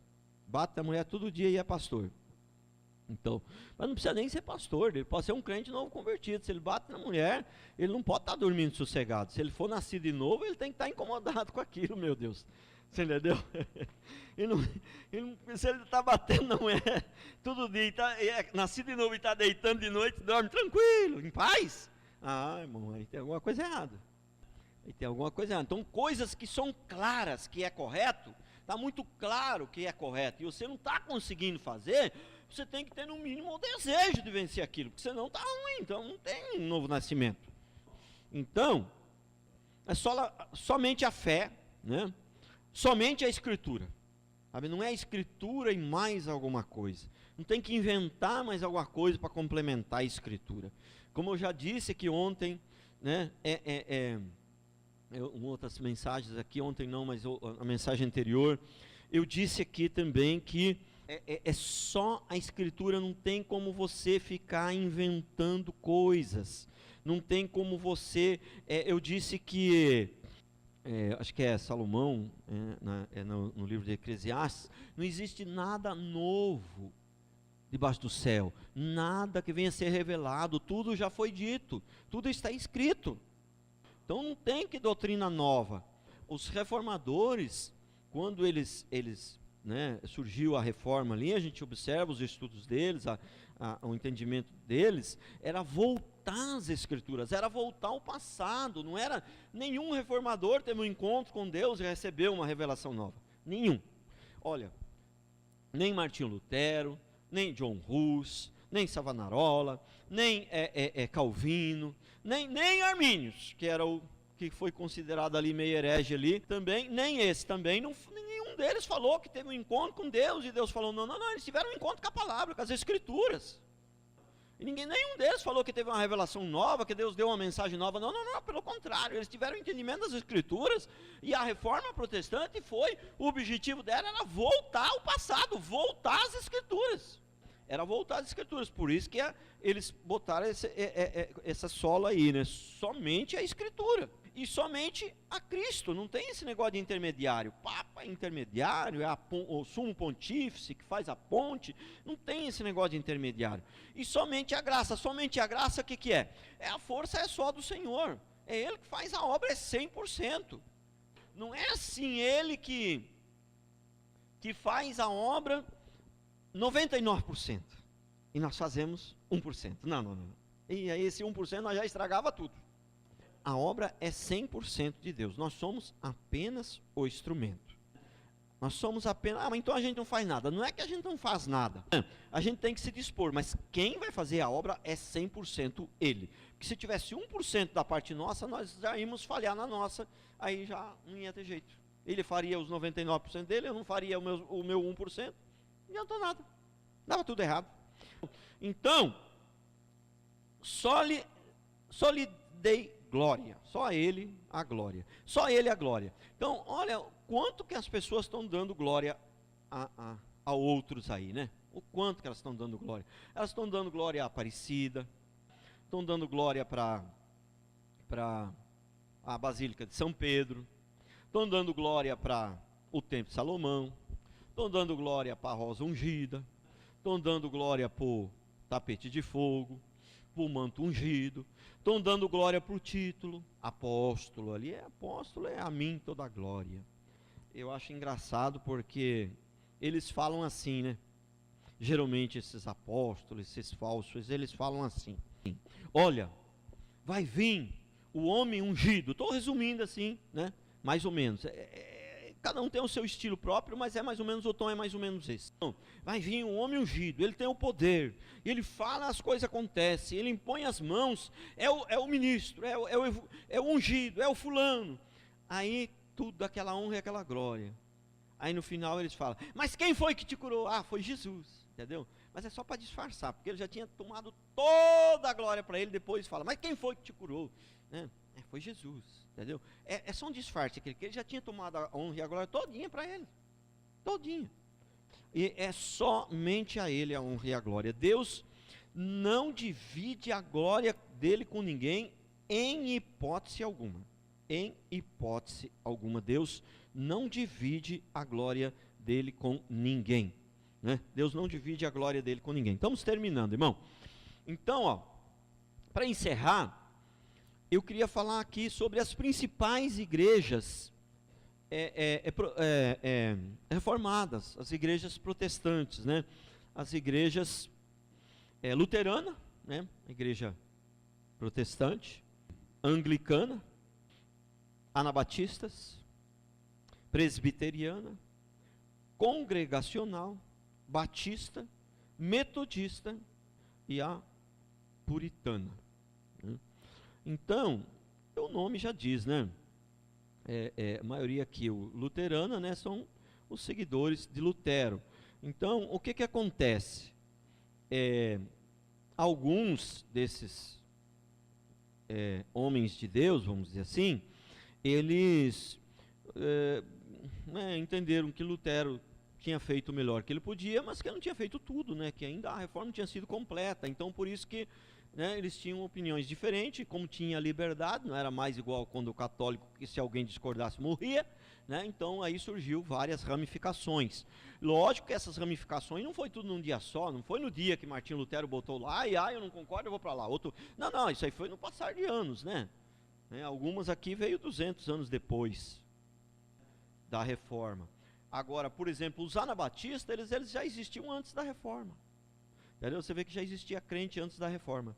bate na mulher todo dia e é pastor. Então, mas não precisa nem ser pastor, ele pode ser um crente novo convertido. Se ele bate na mulher, ele não pode estar dormindo sossegado. Se ele for nascido de novo, ele tem que estar incomodado com aquilo, meu Deus. Você entendeu? Se ele está batendo na mulher todo dia, é nascido de novo e está deitando de noite, dorme tranquilo, em paz. Irmão, aí tem alguma coisa errada. Então, coisas que são claras que é correto, está muito claro que é correto, e você não está conseguindo fazer, você tem que ter no mínimo o desejo de vencer aquilo, porque senão está ruim, então não tem um novo nascimento. Então, é somente a fé, né? Somente a escritura, sabe? Não é a escritura e mais alguma coisa, não tem que inventar mais alguma coisa para complementar a escritura. Como eu já disse aqui ontem, né? Outras mensagens aqui, ontem não, mas a mensagem anterior, eu disse aqui também que é só a Escritura, não tem como você ficar inventando coisas, não tem como você, eu disse que, acho que é Salomão, no livro de Eclesiastes, não existe nada novo debaixo do céu, nada que venha a ser revelado, tudo já foi dito, tudo está escrito. Então não tem que doutrina nova. Os reformadores, quando eles né, surgiu a reforma ali, a gente observa os estudos deles, o entendimento deles, era voltar às Escrituras, era voltar ao passado. Não era nenhum reformador teve um encontro com Deus e recebeu uma revelação nova. Nenhum. Olha, nem Martinho Lutero, nem John Hus, nem Savonarola, nem Calvino, nem Arminius, que era o que foi considerado ali meio herege ali, também, nem esse também, nenhum deles falou que teve um encontro com Deus, e Deus falou, não, eles tiveram um encontro com a palavra, com as Escrituras, e nenhum deles falou que teve uma revelação nova, que Deus deu uma mensagem nova, não, pelo contrário, eles tiveram entendimento das Escrituras, e a reforma protestante o objetivo dela era voltar ao passado, voltar às Escrituras, era voltar às Escrituras, por isso que eles botaram essa sola aí, né? Somente a Escritura, e somente a Cristo, não tem esse negócio de intermediário, Papa é intermediário, o sumo pontífice que faz a ponte, não tem esse negócio de intermediário, e somente a graça, o que é? A força é só do Senhor, é Ele que faz a obra, é 100%, não é assim Ele que faz a obra 99%, e nós fazemos 1%, não, e aí esse 1% nós já estragava tudo. A obra é 100% de Deus, nós somos apenas o instrumento, nós somos apenas, mas então a gente não faz nada, não é que a gente não faz nada, a gente tem que se dispor, mas quem vai fazer a obra é 100% Ele, porque se tivesse 1% da parte nossa, nós já íamos falhar na nossa, aí já não ia ter jeito, Ele faria os 99% dele, eu não faria o meu 1%, não adiantou nada, dava tudo errado. Então, só lhe dei glória, só a Ele a glória, só Ele a glória. Então, olha quanto que as pessoas estão dando glória a outros aí, né? O quanto que elas estão dando glória. Elas estão dando glória à Aparecida, estão dando glória para a Basílica de São Pedro, estão dando glória para o Templo de Salomão, estão dando glória para a Rosa Ungida, estão dando glória para o tapete de fogo, para o manto ungido, estão dando glória para o título, apóstolo, ali apóstolo, a mim toda a glória. Eu acho engraçado porque eles falam assim, né? Geralmente esses apóstolos, esses falsos, eles falam assim, olha, vai vir o homem ungido, estou resumindo assim, né? Mais ou menos, cada um tem o seu estilo próprio, mas é mais ou menos, o tom é mais ou menos esse. Então, vai vir um homem ungido, ele tem o poder, ele fala, as coisas acontecem, ele impõe as mãos, é o ministro, é o ungido, é o fulano. Aí, tudo aquela honra e aquela glória. Aí no final eles falam, mas quem foi que te curou? Ah, foi Jesus, entendeu? Mas é só para disfarçar, porque ele já tinha tomado toda a glória para ele, depois fala, mas quem foi que te curou? Foi Jesus, entendeu? É só um disfarce, que ele já tinha tomado a honra e a glória todinha para ele, todinha. E é somente a Ele a honra e a glória. Deus não divide a glória dele com ninguém, em hipótese alguma. Em hipótese alguma, Deus não divide a glória dele com ninguém, né? Deus não divide a glória dele com ninguém. Estamos terminando, irmão. Então, para encerrar, eu queria falar aqui sobre as principais igrejas reformadas, as igrejas protestantes, né? As igrejas luterana, né? A igreja protestante, anglicana, anabatistas, presbiteriana, congregacional, batista, metodista e a puritana, né? Então, o nome já diz, né? A maioria aqui, o luterana, né, são os seguidores de Lutero. Então, o que acontece? Alguns desses homens de Deus, vamos dizer assim, eles entenderam que Lutero tinha feito o melhor que ele podia, mas que ele não tinha feito tudo, né? Que ainda a reforma não tinha sido completa. Então, por isso que eles tinham opiniões diferentes, como tinha liberdade, não era mais igual quando o católico, que se alguém discordasse, morria, né? Então, aí surgiu várias ramificações. Lógico que essas ramificações não foi tudo num dia só, não foi no dia que Martinho Lutero botou lá, eu não concordo, eu vou para lá. Outro, não, isso aí foi no passar de anos, né? Algumas aqui veio 200 anos depois da reforma. Agora, por exemplo, os anabatistas, eles já existiam antes da reforma. Entendeu? Você vê que já existia crente antes da reforma.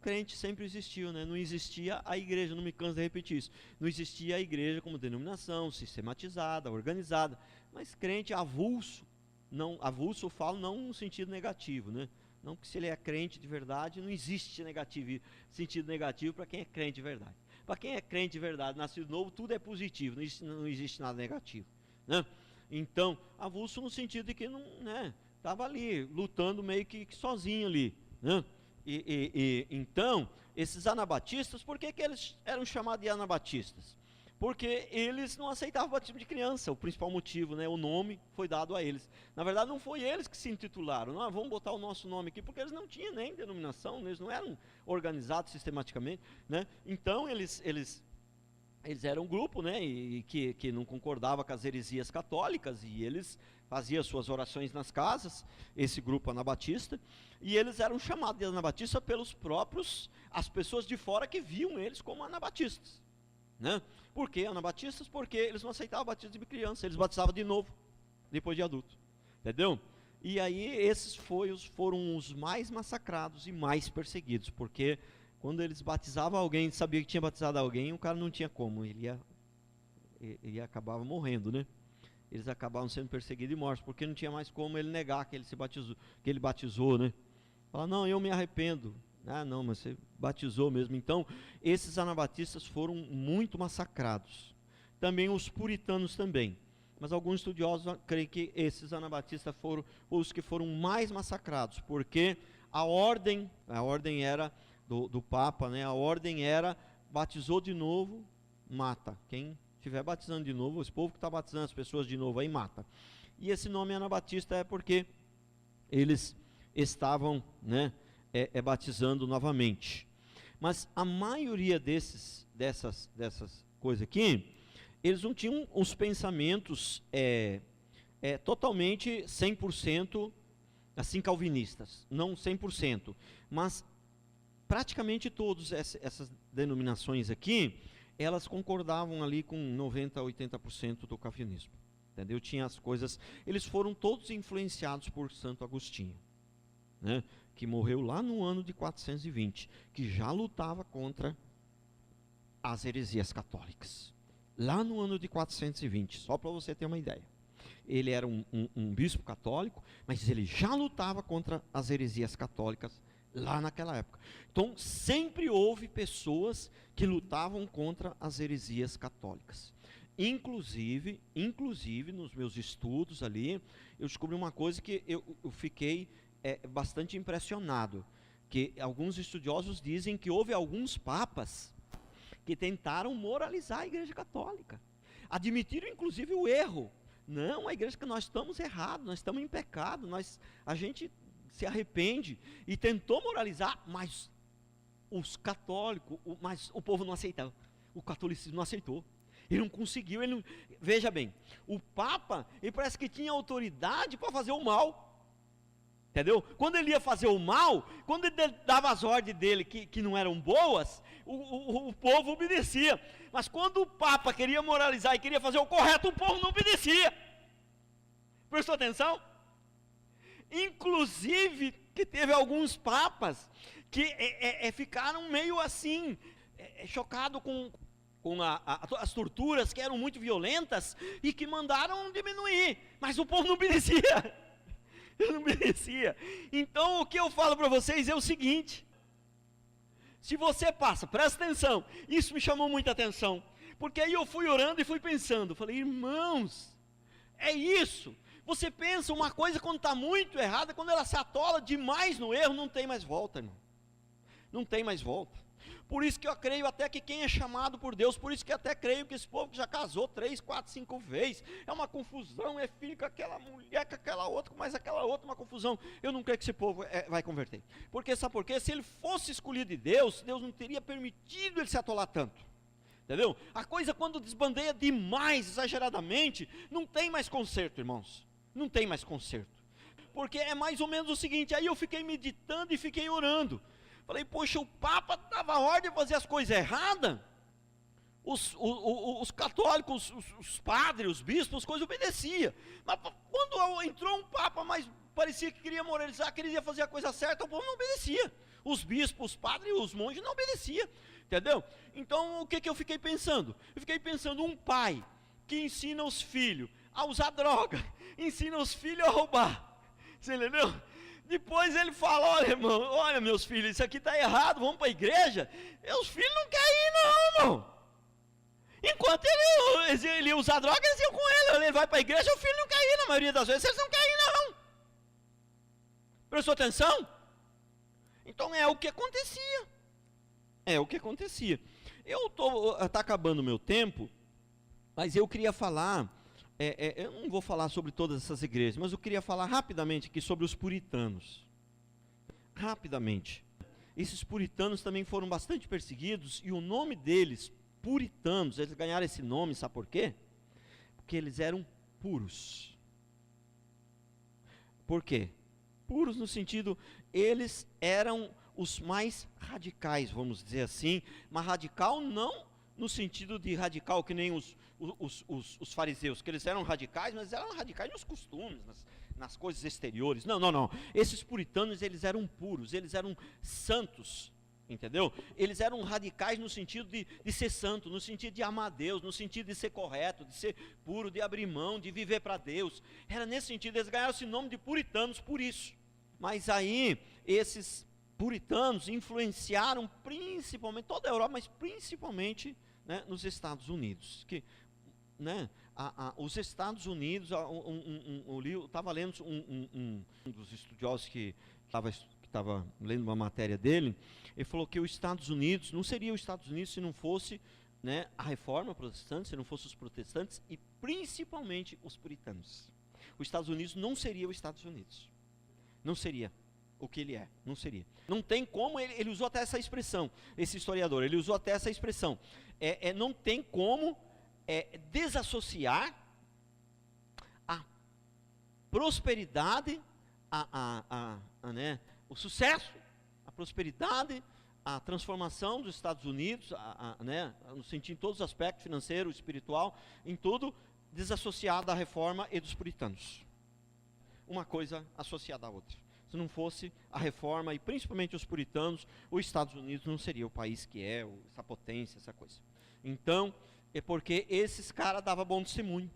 Crente sempre existiu, né? Não existia a igreja, não me canso de repetir isso. Não existia a igreja como denominação, sistematizada, organizada. Mas crente avulso, não, avulso eu falo não no sentido negativo, né? Não que se ele é crente de verdade, não existe sentido negativo para quem é crente de verdade. Para quem é crente de verdade, nascido novo, tudo é positivo, não existe nada negativo, né? Então, avulso no sentido de que não, estava ali, lutando meio que sozinho ali, né? Então, esses anabatistas, por que eles eram chamados de anabatistas? Porque eles não aceitavam o batismo de criança, o principal motivo, o nome foi dado a eles. Na verdade, não foi eles que se intitularam, vamos botar o nosso nome aqui, porque eles não tinham nem denominação, eles não eram organizados sistematicamente, né? Então, eles eram um grupo, que não concordava com as heresias católicas, e eles faziam suas orações nas casas, esse grupo anabatista, e eles eram chamados de anabatistas pelos próprios, as pessoas de fora que viam eles como anabatistas, né? Por que anabatistas? Porque eles não aceitavam o batismo de criança, eles batizavam de novo, depois de adulto, entendeu? E aí esses foram os mais massacrados e mais perseguidos, porque quando eles batizavam alguém, sabia que tinha batizado alguém, o cara não tinha como, ele acabava morrendo, né? Eles acabavam sendo perseguidos e mortos, porque não tinha mais como ele negar que ele batizou, né? Fala, não, eu me arrependo. Ah, não, mas você batizou mesmo. Então, esses anabatistas foram muito massacrados. Também os puritanos também. Mas alguns estudiosos creem que esses anabatistas foram os que foram mais massacrados, porque a ordem era do Papa, a ordem era, batizou de novo, mata. Quem estiver batizando de novo, esse povo que está batizando as pessoas de novo aí, mata. E esse nome anabatista é porque eles estavam, batizando novamente. Mas a maioria dessas coisas aqui, eles não tinham os pensamentos totalmente 100% assim calvinistas, não 100%, mas praticamente todas essas denominações aqui, elas concordavam ali com 90% a 80% do calvinismo, entendeu? Tinha as coisas, eles foram todos influenciados por Santo Agostinho, que morreu lá no ano de 420, que já lutava contra as heresias católicas, lá no ano de 420, só para você ter uma ideia. Ele era um bispo católico, mas ele já lutava contra as heresias católicas lá naquela época. Então, sempre houve pessoas que lutavam contra as heresias católicas. Inclusive, nos meus estudos ali, eu descobri uma coisa que eu fiquei bastante impressionado, que alguns estudiosos dizem que houve alguns papas que tentaram moralizar a igreja católica, admitiram inclusive o erro. Não, a igreja que nós estamos errados, nós estamos em pecado, a gente se arrepende, e tentou moralizar, mas os católicos, mas o povo não aceitava, o catolicismo não aceitou, ele não conseguiu, veja bem, o Papa, ele parece que tinha autoridade para fazer o mal, entendeu? Quando ele ia fazer o mal, quando ele dava as ordens dele que não eram boas, o povo obedecia, mas quando o Papa queria moralizar e queria fazer o correto, o povo não obedecia. Prestou atenção? Inclusive que teve alguns papas que ficaram meio assim, chocados com as torturas que eram muito violentas e que mandaram diminuir, mas o povo não obedecia. Não obedecia. Então o que eu falo para vocês é o seguinte: se você passa, presta atenção, isso me chamou muita atenção, porque aí eu fui orando e fui pensando, falei, irmãos, é isso. Você pensa uma coisa quando está muito errada, quando ela se atola demais no erro, não tem mais volta, irmão. Não tem mais volta. Por isso que eu creio até que quem é chamado por Deus, por isso que eu até creio que esse povo que já casou 3, 4, 5 vezes, é uma confusão, é filho com aquela mulher, com aquela outra, com mais aquela outra, uma confusão. Eu não creio que esse povo vai converter. Porque sabe por quê? Se ele fosse escolhido de Deus, Deus não teria permitido ele se atolar tanto. Entendeu? A coisa quando desbandeia demais, exageradamente, não tem mais conserto, irmãos. Não tem mais conserto. Porque é mais ou menos o seguinte, aí eu fiquei meditando e fiquei orando. Falei, poxa, o Papa dava a ordem de fazer as coisas erradas. Os católicos, os padres, os bispos, as coisas obedeciam. Mas quando entrou um Papa, mas parecia que queria moralizar, queria fazer a coisa certa, o povo não obedecia. Os bispos, os padres, os monges não obedeciam. Entendeu? Então, o que eu fiquei pensando? Eu fiquei pensando, um pai que ensina os filhos a usar droga, ensina os filhos a roubar. Você entendeu? Depois ele fala, olha irmão, olha meus filhos, isso aqui está errado, vamos para a igreja. Os filhos não querem ir não, irmão. Enquanto ele usa droga, eles iam com ele vai para a igreja, o filho não quer ir, na maioria das vezes eles não querem ir não. Prestou atenção? Então é o que acontecia. É o que acontecia. Está acabando o meu tempo, mas eu queria falar, eu não vou falar sobre todas essas igrejas, mas eu queria falar rapidamente aqui sobre os puritanos. Rapidamente. Esses puritanos também foram bastante perseguidos, e o nome deles, puritanos, eles ganharam esse nome, sabe por quê? Porque eles eram puros. Por quê? Puros no sentido, eles eram os mais radicais, vamos dizer assim, mas radical não no sentido de radical que nem os fariseus, que eles eram radicais, mas eram radicais nos costumes, nas coisas exteriores. Não. Esses puritanos, eles eram puros, eles eram santos, entendeu? Eles eram radicais no sentido de ser santo, no sentido de amar a Deus, no sentido de ser correto, de ser puro, de abrir mão, de viver para Deus. Era nesse sentido, eles ganharam esse nome de puritanos por isso. Mas aí, esses puritanos influenciaram principalmente toda a Europa, mas principalmente, né, nos Estados Unidos. Que, né, os Estados Unidos, eu estava lendo um dos estudiosos que estava lendo uma matéria dele, ele falou que os Estados Unidos, não seria os Estados Unidos se não fosse, né, a reforma protestante, se não fosse os protestantes e principalmente os puritanos. Os Estados Unidos não seria os Estados Unidos. Não seria o que ele é, não seria. Não tem como, ele usou até essa expressão, esse historiador, ele usou até essa expressão. Não tem como desassociar a prosperidade, né, o sucesso, a prosperidade, a transformação dos Estados Unidos, né, no sentido em todos os aspectos, financeiro, espiritual, em tudo, desassociado da reforma e dos puritanos. Uma coisa associada à outra. Se não fosse a reforma e principalmente os puritanos, os Estados Unidos não seria o país que é, essa potência, essa coisa. Então, é porque esses caras davam bom testemunho,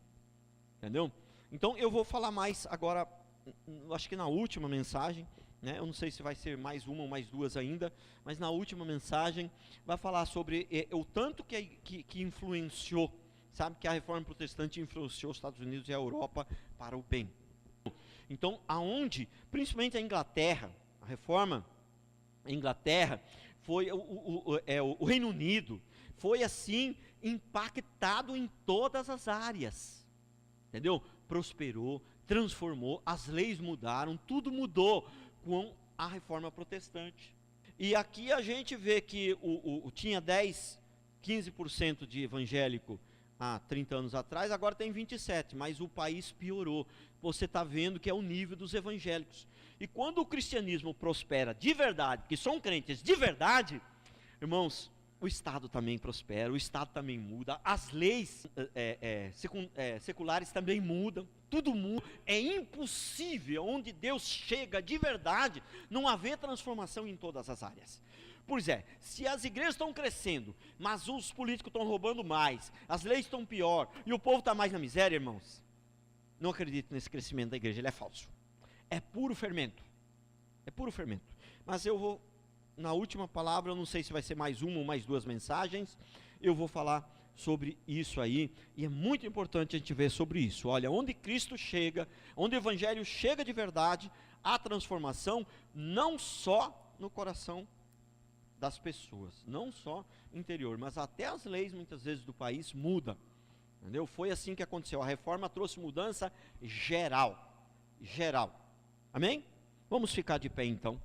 entendeu? Então, eu vou falar mais agora, acho que na última mensagem, né? Eu não sei se vai ser mais uma ou mais duas ainda, mas na última mensagem vai falar sobre o tanto que influenciou, sabe, que a reforma protestante influenciou os Estados Unidos e a Europa para o bem. Então, aonde, principalmente a Inglaterra, a reforma, a Inglaterra, foi o Reino Unido, foi assim, impactado em todas as áreas, entendeu? Prosperou, transformou, as leis mudaram, tudo mudou com a reforma protestante. E aqui a gente vê que tinha 10, 15% de evangélico há 30 anos atrás, agora tem 27%, mas o país piorou. Você está vendo que é o nível dos evangélicos. E quando o cristianismo prospera de verdade, que são crentes de verdade, irmãos, o Estado também prospera, o Estado também muda, as leis seculares também mudam, tudo muda. É impossível, onde Deus chega de verdade, não haver transformação em todas as áreas. Pois é, se as igrejas estão crescendo, mas os políticos estão roubando mais, as leis estão pior, e o povo está mais na miséria, irmãos, não acredito nesse crescimento da igreja, ele é falso. É puro fermento. É puro fermento. Mas eu vou, na última palavra, eu não sei se vai ser mais uma ou mais duas mensagens, eu vou falar sobre isso aí, e é muito importante a gente ver sobre isso. Olha, onde Cristo chega, onde o Evangelho chega de verdade, a transformação, não só no coração das pessoas, não só interior, mas até as leis muitas vezes do país mudam, entendeu? Foi assim que aconteceu, a reforma trouxe mudança geral, amém? Vamos ficar de pé então.